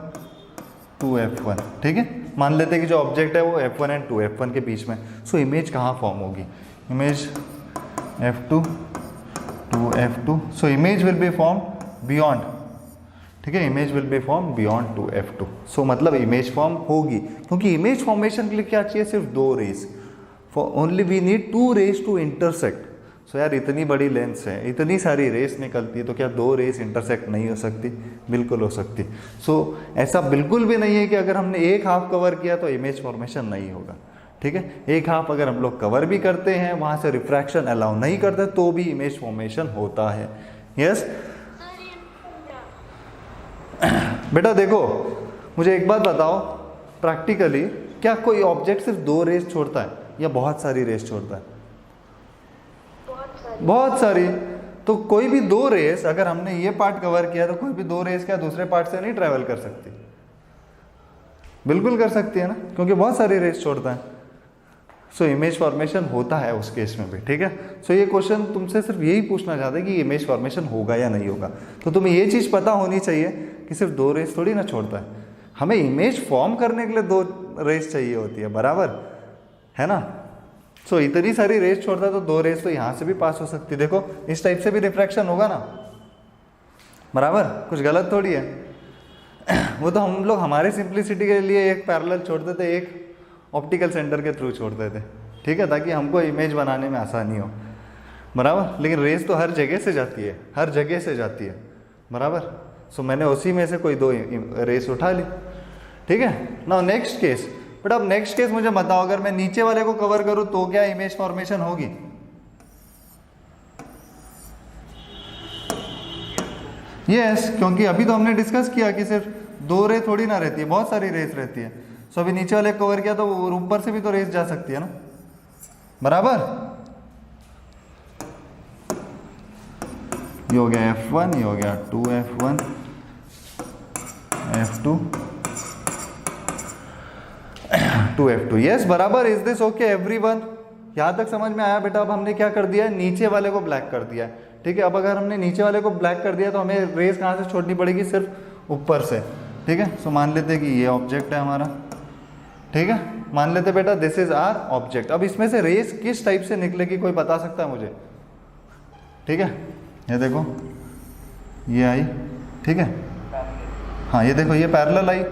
to F1। ठीक है, मान लेते हैं कि जो ऑब्जेक्ट है वो F1 एंड 2F1 के बीच में। सो इमेज कहाँ फॉर्म होगी, image F2 to F2। So image will be form beyond. ठीक है, image will be form beyond to F2। So मतलब इमेज फॉर्म होगी, क्योंकि इमेज फॉर्मेशन के लिए क्या चाहिए, सिर्फ 2 rays. For only we need 2 rays to intersect. So यार इतनी बड़ी लेंस है, इतनी सारी रेस निकलती है, तो क्या 2 रेस इंटरसेक्ट नहीं हो सकती? बिल्कुल हो सकती। सो ऐसा बिल्कुल भी नहीं है कि अगर हमने एक हाफ कवर किया तो इमेज फॉर्मेशन नहीं होगा। ठीक है, एक हाफ अगर हम लोग कवर भी करते हैं, वहाँ से रिफ्रैक्शन अलाउ नहीं करते, तो भी इमेज फॉर्मेशन होता है। यस बेटा देखो, मुझे एक बात बताओ, प्रैक्टिकली क्या कोई ऑब्जेक्ट सिर्फ 2 रेस छोड़ता है या बहुत सारी रेस छोड़ता है? बहुत सारी। तो कोई भी 2 रेस, अगर हमने ये पार्ट कवर किया तो कोई भी 2 रेस क्या दूसरे पार्ट से नहीं ट्रेवल कर सकती? बिल्कुल कर सकती है ना, क्योंकि बहुत सारी रेस छोड़ता है। सो इमेज फॉर्मेशन होता है उस केस में भी। ठीक है, सो ये क्वेश्चन तुमसे सिर्फ यही पूछना चाहते हैं कि इमेज फॉर्मेशन होगा या नहीं होगा। तो तुम्हें ये चीज़ पता होनी चाहिए कि सिर्फ 2 रेस थोड़ी ना छोड़ता है, हमें इमेज फॉर्म करने के लिए 2 रेस चाहिए होती है, बराबर है ना। सो इतनी सारी रेस छोड़ता है तो 2 रेस तो यहाँ से भी पास हो सकती है। देखो इस टाइप से भी रिफ्रैक्शन होगा ना, बराबर, कुछ गलत थोड़ी है। वो तो हम लोग हमारे सिंप्लिसिटी के लिए एक पैरेलल छोड़ते थे, एक ऑप्टिकल सेंटर के थ्रू छोड़ते थे, ठीक है, ताकि हमको इमेज बनाने में आसानी हो, बराबर। लेकिन रेस तो हर जगह से जाती है, हर जगह से जाती है, बराबर। सो मैंने उसी में से कोई 2 रेस उठा ली, ठीक है ना। नेक्स्ट केस, बट अब नेक्स्ट केस मुझे बताओ, अगर मैं नीचे वाले को कवर करूं तो क्या इमेज फॉर्मेशन होगी? यस, क्योंकि अभी तो हमने डिस्कस किया कि सिर्फ 2 रे थोड़ी ना रहती है, बहुत सारी रेस रहती है। सो अभी नीचे वाले कवर किया तो ऊपर से भी तो रेस जा सकती है ना, बराबर। ये हो गया F1, ये हो गया 2F1 F2 2F2। यस, बराबर। Is this okay everyone? यहाँ तक समझ में आया बेटा? अब हमने क्या कर दिया, नीचे वाले को ब्लैक कर दिया, ठीक है। अब अगर हमने नीचे वाले को ब्लैक कर दिया तो हमें रेस कहाँ से छोड़नी पड़ेगी? सिर्फ ऊपर से, ठीक है। सो मान लेते हैं कि ये ऑब्जेक्ट है हमारा, ठीक है। मान लेते बेटा दिस इज आर ऑब्जेक्ट। अब इसमें से रेस किस टाइप से निकलेगी, कोई बता सकता है मुझे? ठीक है, ये देखो ये आई, ठीक है, हाँ ये देखो ये पैरेलल आई,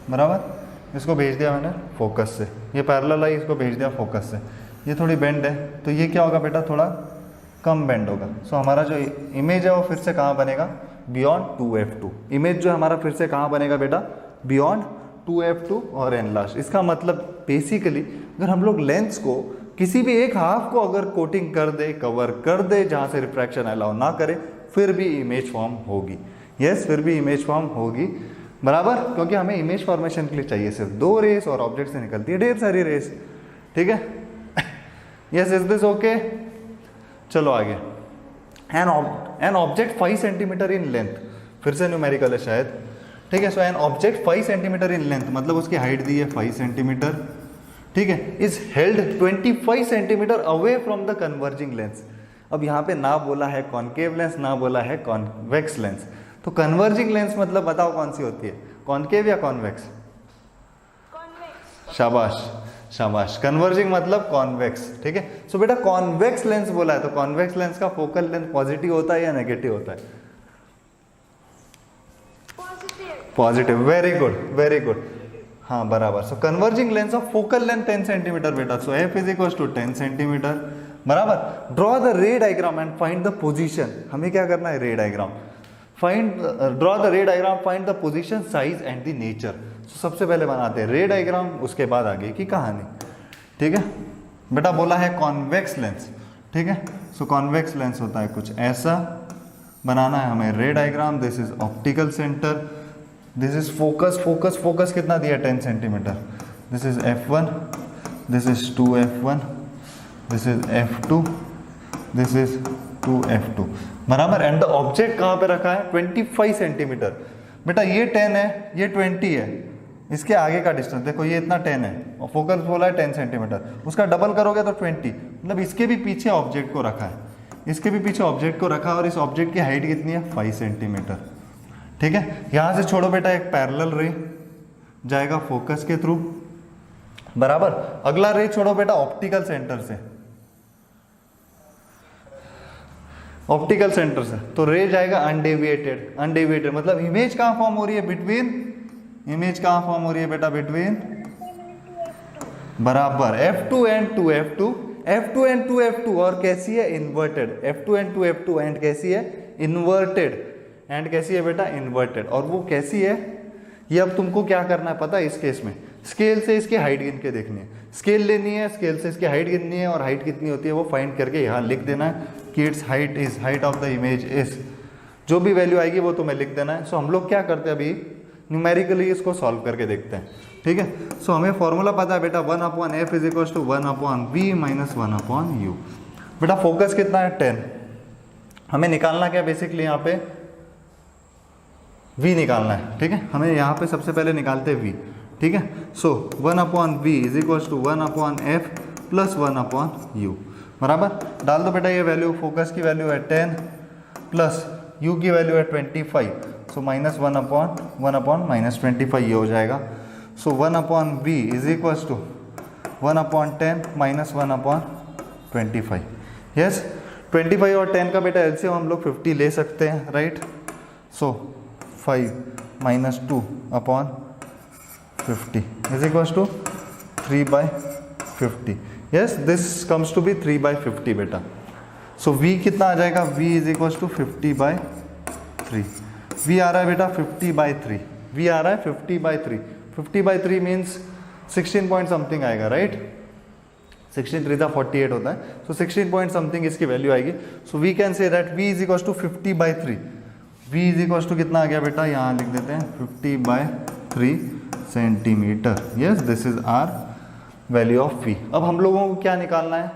बराबर। इसको भेज दिया मैंने फोकस से, ये पैरेलल आई, इसको भेज दिया फोकस से। ये थोड़ी बेंड है तो ये क्या होगा बेटा, थोड़ा कम बेंड होगा। सो हमारा जो इमेज है वो फिर से कहाँ बनेगा? Beyond 2F2। इमेज जो हमारा फिर से कहाँ बनेगा बेटा? बियॉन्ड 2F2 और एनलार्ज। इसका मतलब बेसिकली अगर हम लोग लेंस को किसी भी एक हाफ को अगर कोटिंग कर दे, कवर कर दे, जहाँ से रिफ्रैक्शन अलाउ ना करे, फिर भी इमेज फॉर्म होगी। यस, फिर भी इमेज फॉर्म होगी, बराबर। क्योंकि हमें इमेज फॉर्मेशन के लिए चाहिए सिर्फ 2 रेस और ऑब्जेक्ट से निकलती है ढेर सारी रेस, ठीक है। Yes, is this okay? चलो आगे। An object 5 centimetre in length, फिर से न्यूमेरिकल है शायद, ठीक है। So an object 5 centimetre in length, मतलब उसकी हाइट दी है 5 सेंटीमीटर, ठीक है। Is held 25 centimetre away from the converging lens. अब यहाँ पे ना बोला है कॉनकेव लेंस, ना बोला है कॉन्वेक्स लेंस। तो कन्वर्जिंग लेंस मतलब बताओ कौन सी होती है, कॉनकेव या कॉन्वेक्स? शाबाश शाबाश, कन्वर्जिंग मतलब कॉन्वेक्स, ठीक है। सो बेटा कॉन्वेक्स लेंस बोला है, तो कॉन्वेक्स लेंस का फोकल लेंथ पॉजिटिव होता है या नेगेटिव होता है? Positive. Very good, very good, हाँ बराबर। So converging lens of focal length 10 centimetre बेटा। So F is equal to 10 centimetre, बराबर। Draw the ray diagram and find the position. हमें क्या करना है? Ray diagram find, draw the ray diagram, find the position, size and the nature. सबसे पहले बनाते हैं रे डायग्राम, उसके बाद आगे की कहानी, ठीक है। बेटा बोला है कॉन्वेक्स लेंस, ठीक है। सो कॉन्वेक्स लेंस होता है कुछ ऐसा, बनाना है हमें रे diagram. This is optical centre, this is focus, focus focus कितना दिया? 10 centimetre. This is F1, this is 2F1, this is F2, this is 2F2, बराबर। एंड द ऑब्जेक्ट कहाँ पे रखा है? 25 सेंटीमीटर। बेटा ये 10 है, ये 20 है, इसके आगे का डिस्टेंस देखो, ये इतना 10 है और फोकस बोला है 10 सेंटीमीटर, उसका डबल करोगे तो 20, मतलब इसके भी पीछे ऑब्जेक्ट को रखा है, इसके भी पीछे ऑब्जेक्ट को रखा है, और इस ऑब्जेक्ट की हाइट कितनी है? 5 सेंटीमीटर, ठीक है। यहाँ से छोड़ो बेटा, एक पैरेलल रे जाएगा फोकस के थ्रू, बराबर। अगला रे छोड़ो बेटा ऑप्टिकल सेंटर से, ऑप्टिकल सेंटर से तो रे जाएगा अनडेविएटेड। अनडेविएटेड मतलब इमेज कहाँ फॉर्म हो रही है? बिटवीन, इमेज कहाँ फॉर्म हो रही है बेटा? बिटवीन, बराबर F2 and 2F2, F2 and 2F2, और कैसी है? Inverted. F2 and 2F2 and कैसी है? इन्वर्टेड। एंड कैसी है बेटा? इन्वर्टेड। और वो कैसी है ये अब तुमको क्या करना है पता है? इस केस में स्केल से इसकी हाइट गिन के देखनी है, स्केल लेनी है, स्केल से इसकी हाइट गिननी है, और हाइट कितनी होती है वो फाइंड करके यहाँ लिख देना है कि it's height is, height of the image is, जो भी वैल्यू आएगी वो तुम्हें लिख देना है। सो हम लोग क्या करते हैं अभी? न्यूमेरिकली इसको सॉल्व करके देखते हैं, ठीक है। सो हमें फॉर्मूला पता है बेटा, 1/f is equal to 1/v minus 1/u। बेटा फोकस कितना है? 10। हमें निकालना क्या बेसिकली? यहाँ पे v निकालना है, ठीक है। हमें यहाँ पे सबसे पहले निकालते हैं v, ठीक है। So 1/v is equal to 1/f plus 1/u, बराबर। डाल दो बेटा ये वैल्यू, फोकस की वैल्यू है 10 प्लस u की वैल्यू है 25, सो माइनस 1/-1/-25 ये हो जाएगा। So 1/v is equal to 1/10 minus 1/25। Yes, 25 और 10 का बेटा एलसीएम हम लोग 50 ले सकते हैं, right. So 5 minus 2/50 is equal to 3/50. Yes, this comes to be 3/50 बेटा. सो v कितना आ जाएगा, v is equal to 50/3. v आ रहा है बेटा 50/3. v आ रहा है 50/3. 50/3 मीन्स 16 पॉइंट समथिंग आएगा, राइट. 16 3 48 होता है. सो 16 पॉइंट समथिंग इसकी वैल्यू आएगी. So we can say that v is equal to 50/3. v is equal to कितना आ गया बेटा, यहाँ लिख देते हैं 50/3 centimetre. Yes, this is our value of v. अब हम लोगों को क्या निकालना है,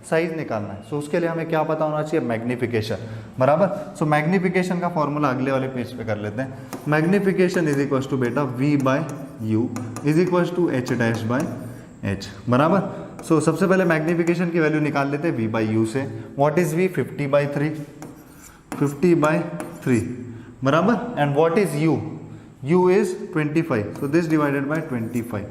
साइज निकालना है. सो उसके लिए हमें क्या पता होना चाहिए, मैग्निफिकेशन. बराबर. सो मैग्निफिकेशन का फॉर्मूला अगले वाले पेज पे कर लेते हैं. मैग्निफिकेशन इज इक्वल टू बेटा v/u is equal to h-h. बराबर. सो सबसे पहले मैग्निफिकेशन की वैल्यू निकाल लेते हैं v/u से. What is v, 50/3. 50/3 बराबर. And what is u, u is 25. So this divided by 25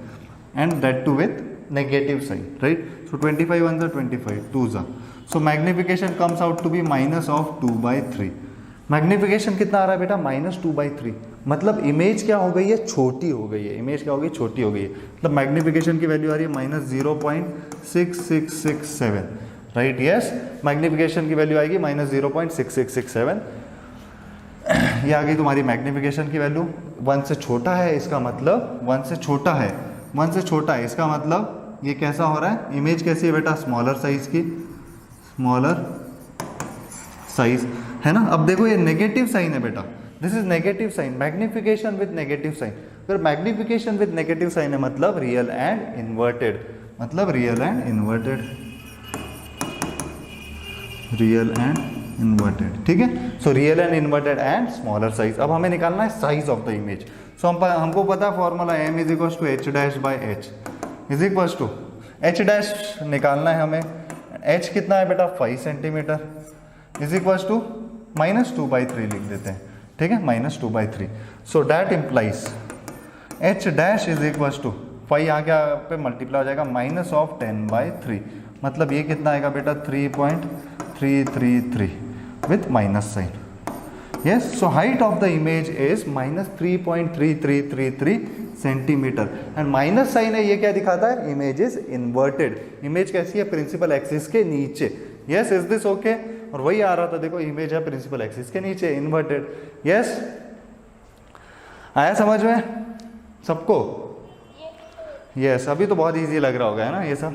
and that too with negative sign, right. So 25 1 जा 25 2 जा. So magnification comes out to be minus of 2/3. Magnification कितना आ रहा है बेटा, -2/3. मतलब इमेज क्या हो गई है, छोटी हो गई है. इमेज क्या हो गई, छोटी हो गई है. मतलब मैग्निफिकेशन की वैल्यू आ रही है -0.6667, राइट. यस, मैग्निफिकेशन की वैल्यू आएगी -0.6667. ये आ गई तुम्हारी मैग्निफिकेशन की वैल्यू. 1 से छोटा है इसका मतलब 1 से छोटा है, 1 से छोटा है इसका मतलब ये कैसा हो रहा है, इमेज कैसी है बेटा, स्मॉलर साइज की, स्मॉलर साइज है ना. अब देखो ये नेगेटिव साइन है बेटा, this is negative sign. Magnification with negative sign. अगर मैग्निफिकेशन विद नेगेटिव साइन है मतलब रियल एंड इन्वर्टेड, मतलब real and inverted, real and inverted. ठीक है. So real and inverted and smaller size. अब हमें निकालना है size of the image. So हमको पता है formula m is equal to h-h is equal to h- निकालना है हमें. h कितना है बेटा, 5 सेंटीमीटर इज इक्वल टू -2/3 लिख देते हैं. ठीक है, -2/3. So that implies h' is equal to 5 आगे पे मल्टीप्लाई हो जाएगा -10/3. मतलब ये कितना आएगा बेटा, 3.333 with minus sign. Yes, so height of the image is -3.3333 centimetre and minus sign है. ये क्या दिखाता है, इमेज इज इन्वर्टेड. इमेज कैसी है, प्रिंसिपल एक्सिस के नीचे. Yes, is this okay. और वही आ रहा था, देखो इमेज है प्रिंसिपल एक्सिस के नीचे, इन्वर्टेड. यस, आया समझ में सबको. यस, अभी तो बहुत इजी लग रहा होगा है ना ये सब.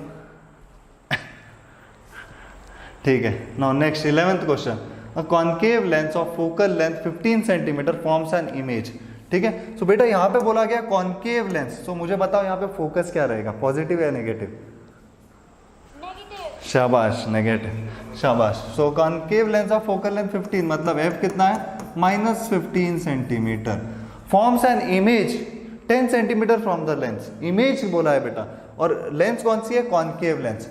ठीक है. Now next 11th question. A concave lens of focal length 15 cm forms an image. ठीक है. सो बेटा यहाँ पे बोला गया कॉन्केव लेंस. सो मुझे बताओ यहाँ पे फोकस क्या रहेगा, पॉजिटिव या नेगेटिव? शाबाश, नेगेटिव. शाबाश. So concave lens of focal length 15 मतलब f कितना है, -15 centimetre. Forms an image 10 centimetre from the lens. Image बोला है बेटा, और लेंस कौन सी है, कॉन्केव लेंस.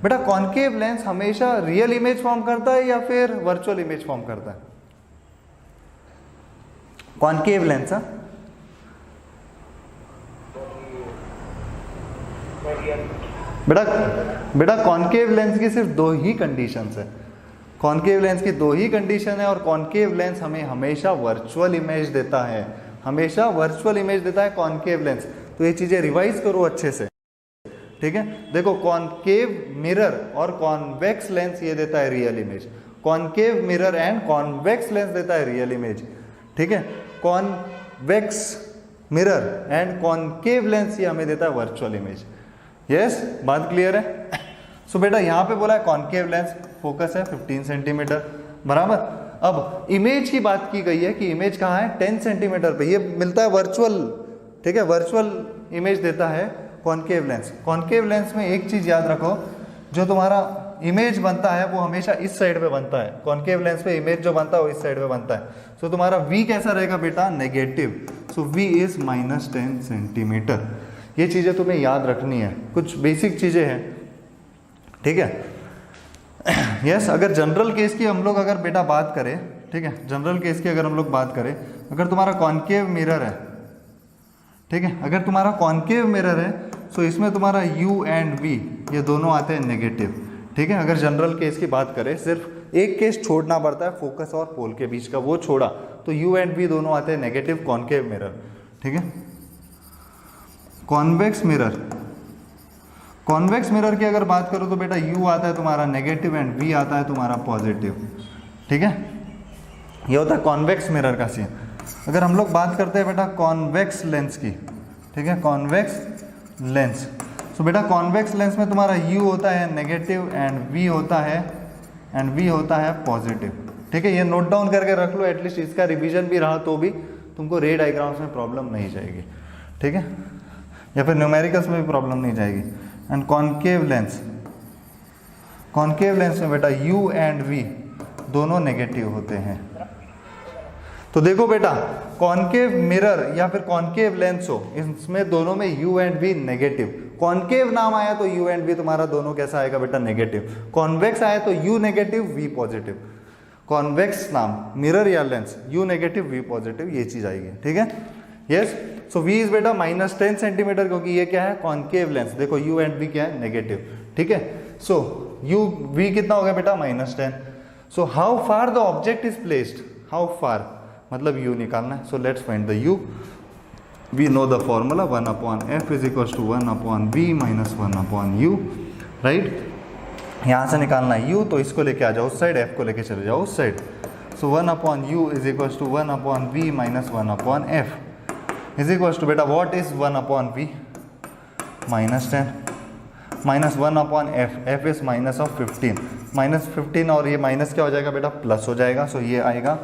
बेटा कॉन्केव लेंस हमेशा रियल इमेज फॉर्म करता है या फिर वर्चुअल इमेज फॉर्म करता है? Concave lens. बेटा कॉन्केव लेंस की सिर्फ 2 ही कंडीशंस है. कॉन्केव लेंस की 2 ही कंडीशन है और कॉन्केव लेंस हमें हमेशा वर्चुअल इमेज देता है, हमेशा वर्चुअल इमेज देता है कॉन्केव लेंस. तो ये चीजें रिवाइज करो अच्छे से. ठीक है. देखो कॉन्केव मिरर और कॉन्वेक्स लेंस ये देता है real image. Concave mirror and convex lens देता है रियल इमेज. ठीक है. Convex mirror and concave lens ये हमें देता है वर्चुअल इमेज. यस, बात क्लियर है. सो बेटा यहाँ पे बोला है कॉन्केव लेंस, फोकस है 15 सेंटीमीटर. बराबर. अब इमेज की बात की गई है कि इमेज कहाँ है, 10 सेंटीमीटर पे. ये मिलता है वर्चुअल. ठीक है, वर्चुअल इमेज देता है कॉन्केव लेंस. कॉन्केव लेंस में एक चीज याद रखो, जो तुम्हारा इमेज बनता है वो हमेशा इस साइड पे बनता है. कॉन्केव लेंस पे इमेज जो बनता है वो इस साइड पे बनता है. सो तुम्हारा v कैसा रहेगा बेटा, negative. So v is -10 centimetre. ये चीजें तुम्हें याद रखनी है, कुछ बेसिक चीजें हैं. ठीक है. यस, अगर जनरल केस की हम लोग अगर बेटा बात करें, ठीक है, जनरल केस की अगर हम लोग बात करें, अगर तुम्हारा कॉन्केव मिरर है, ठीक है, अगर तुम्हारा कॉन्केव मिरर है तो इसमें तुम्हारा u एंड v ये दोनों आते हैं नेगेटिव. ठीक है. अगर जनरल केस की बात करें, सिर्फ एक केस छोड़ना पड़ता है फोकस और पोल के बीच का, वो छोड़ा तो u एंड v दोनों आते हैं नेगेटिव कॉन्केव मिरर. ठीक है. कॉन्वेक्स मिरर, कॉन्वेक्स मिरर की अगर बात करो तो बेटा U आता है तुम्हारा नेगेटिव एंड V आता है तुम्हारा पॉजिटिव, ठीक है। ये होता है कॉन्वेक्स मिरर का सीन। अगर हम लोग बात करते हैं बेटा कॉन्वेक्स लेंस की, ठीक है, कॉन्वेक्स लेंस, तो बेटा कॉन्वेक्स लेंस में तुम्हारा U होता है नेगेटिव एंड V होता है पॉजिटिव, ठीक है। ये नोट डाउन करके रख लो, एटलीस्ट इसका रिवीजन भी रहा तो भी तुमको रे डायग्राम्स में प्रॉब्लम नहीं जाएगी, ठीक है, या फिर न्यूमेरिकल्स में भी प्रॉब्लम नहीं जाएगी। And concave lens, concave lens में बेटा U एंड V दोनों नेगेटिव होते हैं। तो देखो बेटा कॉन्केव मिरर या फिर कॉन्केव लेंस हो, इसमें दोनों में U and V negative. Concave नाम आया तो U एंड V तुम्हारा दोनों कैसा आएगा बेटा नेगेटिव। कॉन्वेक्स आया तो U negative V positive. Convex नाम मिरर या lens U negative V positive, ये चीज आएगी, ठीक है। यस, सो V इज बेटा -10 सेंटीमीटर, क्योंकि ये क्या है कॉन्केव लेंस। देखो U एंड V क्या है नेगेटिव, ठीक है। सो V कितना हो गया बेटा -10। So how far the object is placed, how far मतलब U निकालना है। So let's find the U। We know the formula 1/f is equal to 1/v minus 1/u, right. यहाँ से निकालना है U, तो इसको लेके आ जाओ उस साइड, F को लेके चले जाओ उस side. So 1/u is equal to 1/v minus 1/f is equal to बेटा what is 1/v -10 minus 1/f, f is minus of 15, -15 और ये माइनस क्या हो जाएगा बेटा प्लस हो जाएगा। सो ये आएगा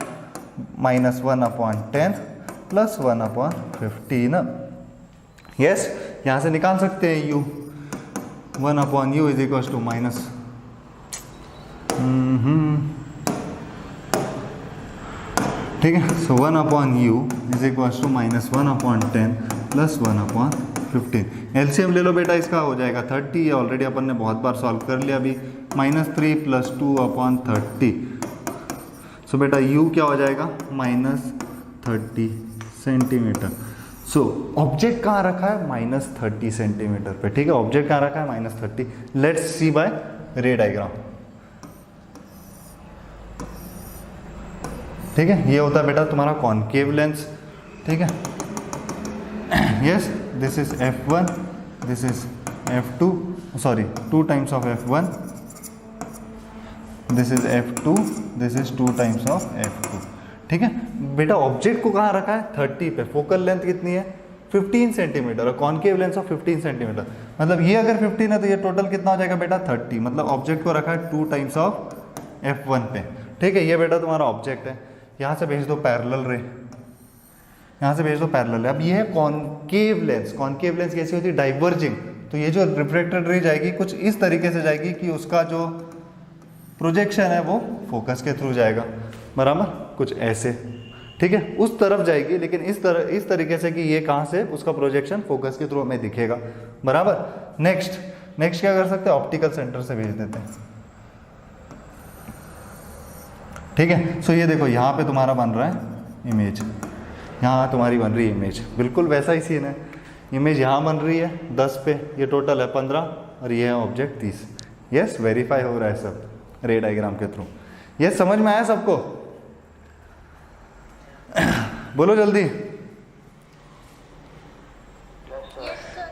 -1/10 प्लस 1/15। यस, यहाँ से निकाल सकते हैं U। 1/u is equal to minus ठीक है। So 1/u is equal to -1/10 plus 1/15। LCM ले लो बेटा, इसका हो जाएगा 30। ऑलरेडी अपन ने बहुत बार सॉल्व कर लिया अभी। -3 प्लस 2/30। सो बेटा u क्या हो जाएगा -30 सेंटीमीटर। सो ऑब्जेक्ट कहाँ रखा है -30 सेंटीमीटर पे, ठीक है। ऑब्जेक्ट कहाँ रखा है -30। Let's see by ray diagram, ठीक है। ये होता है बेटा तुम्हारा कॉन्केव लेंस, ठीक है। Yes, this is f1, this is f2, sorry 2 times of f1, this is f2, this is 2 times of f2, ठीक है। बेटा ऑब्जेक्ट को कहाँ रखा है 30 पे। फोकल लेंथ कितनी है 15 सेंटीमीटर और कॉन्केव लेंस ऑफ 15 सेंटीमीटर। मतलब ये अगर 15 है तो ये टोटल कितना हो जाएगा बेटा 30। मतलब ऑब्जेक्ट को रखा है 2 टाइम्स ऑफ f1 पे, ठीक है। ये बेटा तुम्हारा ऑब्जेक्ट है। यहाँ से भेज दो पैरेलल रे, यहाँ से भेज दो पैरेलल रे। अब ये है कॉन्केव लेंस। कॉन्केव लेंस कैसी होती है डाइवर्जिंग। तो ये जो रिफ्लेक्टेड रे जाएगी कुछ इस तरीके से जाएगी कि उसका जो प्रोजेक्शन है वो फोकस के थ्रू जाएगा, बराबर, कुछ ऐसे, ठीक है। उस तरफ जाएगी, लेकिन इस तरीके से कि ये कहाँ से उसका प्रोजेक्शन फोकस के थ्रू हमें दिखेगा, बराबर। नेक्स्ट क्या कर सकते हैं, ऑप्टिकल सेंटर से भेज देते हैं, ठीक है। सो ये देखो यहाँ पे तुम्हारा बन रहा है इमेज, यहाँ तुम्हारी बन रही है इमेज, बिल्कुल वैसा ही सीन है। इमेज यहाँ बन रही है 10 पे, ये टोटल है 15 और ये है ऑब्जेक्ट 30। यस, वेरीफाई हो रहा है सब रे डायग्राम के थ्रू। ये समझ में आया सबको? बोलो जल्दी।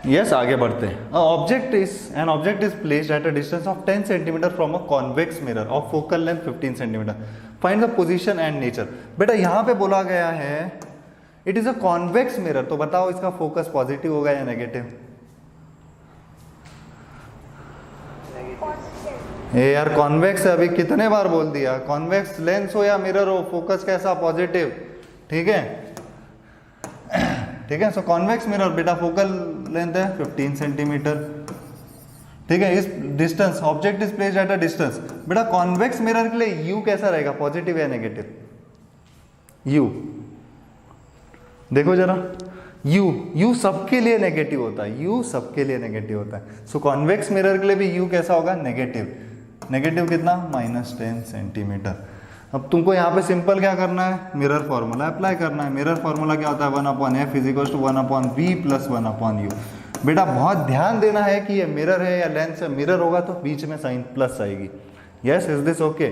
यस, आगे बढ़ते हैं। An object is placed at a distance of 10 centimetre from a convex mirror of focal length 15 centimetre. Find the position and nature. बेटा यहाँ पे बोला गया है it is a convex mirror, तो बताओ इसका फोकस पॉजिटिव होगा या नेगेटिव? यार कॉन्वेक्स है, अभी कितने बार बोल दिया। कॉन्वेक्स लेंस हो या मिरर हो, फोकस कैसा पॉजिटिव, ठीक है, ठीक है। सो कॉन्वेक्स मिरर बेटा फोकल लेंथ है 15 सेंटीमीटर, ठीक है। इस distance object is placed at a distance. बेटा कॉन्वेक्स मिरर के लिए यू कैसा रहेगा, पॉजिटिव या नेगेटिव? यू देखो जरा, यू सबके लिए नेगेटिव होता है, यू सबके लिए नेगेटिव होता है। सो कॉन्वेक्स मिरर के लिए भी यू कैसा होगा, नेगेटिव। नेगेटिव कितना, -10 सेंटीमीटर। अब तुमको यहाँ पे सिंपल क्या करना है, मिरर फॉर्मूला अप्लाई करना है। मिरर फॉर्मूला क्या होता है, 1/f is equal to 1/v plus 1/u। बेटा बहुत ध्यान देना है कि ये मिरर है या लेंस है। मिरर होगा तो बीच में साइन प्लस आएगी। यस, इज दिस ओके,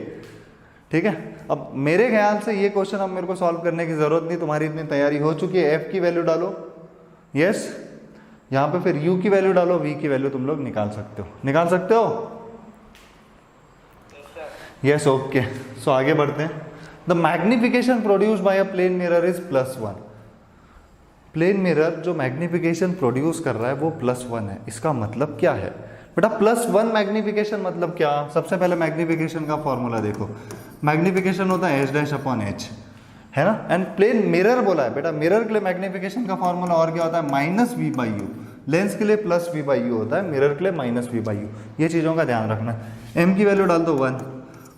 ठीक है। अब मेरे ख्याल से ये क्वेश्चन अब मेरे को सॉल्व करने की जरूरत नहीं, तुम्हारी इतनी तैयारी हो चुकी है। f की वैल्यू डालो, यस, यहाँ पे फिर u की वैल्यू डालो, v की वैल्यू तुम लोग निकाल सकते हो, निकाल सकते हो? Yes, okay. सो आगे बढ़ते हैं। The magnification produce by a plane mirror is +1। Plane mirror जो मैग्निफिकेशन प्रोड्यूस कर रहा है वो +1 है। इसका मतलब क्या है बेटा? +1 मैग्निफिकेशन मतलब क्या? सबसे पहले मैग्निफिकेशन का फॉर्मूला देखो। मैग्निफिकेशन होता है h'/h, है ना। एंड प्लेन मिरर बोला है बेटा, मिरर के लिए मैग्निफिकेशन का फॉर्मूला और क्या होता है? -v/u। लेंस के लिए +v/u होता है, मिरर के लिए -v/u। ये चीज़ों का ध्यान रखना। m की वैल्यू डाल दो 1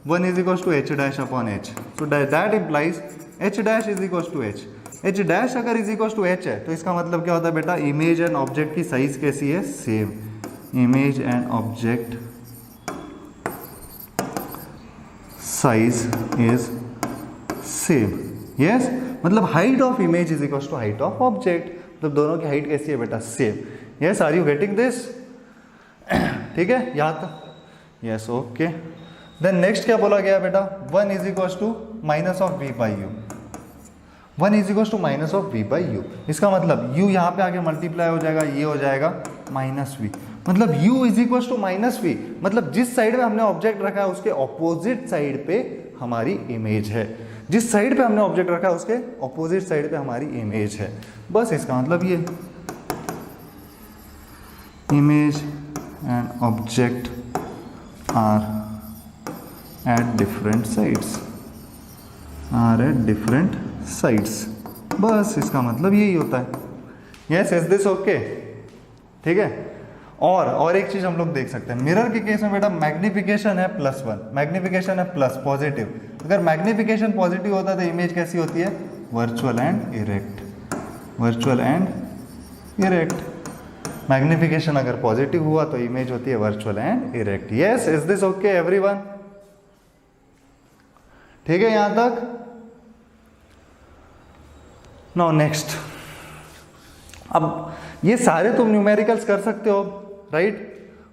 = h'/h। So that implies h' is equal to h। h' अगर इज इक्वल टू h है तो इसका मतलब क्या होता है बेटा? इमेज एंड ऑब्जेक्ट की साइज कैसी है? Same. Image and object size is same. Yes, मतलब height of image is equal to height of object, मतलब दोनों की हाइट कैसी है बेटा? Same. Yes, are you getting this? ठीक है, यहाँ तक? Yes, okay. देन नेक्स्ट क्या बोला गया बेटा? 1 is equal to -v/u। 1 is equal to -v/u। इसका मतलब u यहाँ पे आगे मल्टीप्लाई हो जाएगा, ये हो जाएगा -v। मतलब u is equal to -v, मतलब जिस साइड में हमने ऑब्जेक्ट रखा है उसके ऑपोजिट साइड पे हमारी इमेज है। जिस साइड पे हमने ऑब्जेक्ट रखा है उसके ऑपोजिट साइड पे हमारी इमेज है। बस इसका मतलब ये image and object are at different sides, are at different sides. बस इसका मतलब यही होता है। Yes, is this okay? ठीक है। और एक चीज हम लोग देख सकते हैं मिरर के केस में बेटा, मैग्निफिकेशन है +1, मैग्निफिकेशन है प्लस पॉजिटिव। अगर मैग्निफिकेशन पॉजिटिव होता है तो इमेज कैसी होती है? Virtual and erect, virtual and erect. Magnification अगर पॉजिटिव हुआ तो इमेज होती है virtual and erect. Yes, is this okay everyone? ठीक है यहां तक? नाउ नेक्स्ट, अब ये सारे तुम न्यूमेरिकल्स कर सकते हो, राइट?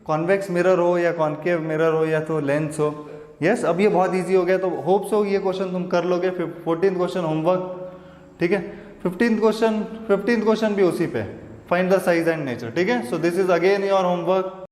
कॉन्वेक्स मिरर हो या कॉन्केव मिरर हो या तो लेंस हो। यस, अब ये बहुत इजी हो गया, तो होप सो ये क्वेश्चन तुम कर लोगे। 14th क्वेश्चन होमवर्क, ठीक है। 15th क्वेश्चन भी उसी पे, find the size and nature, ठीक है। सो this is again your homework.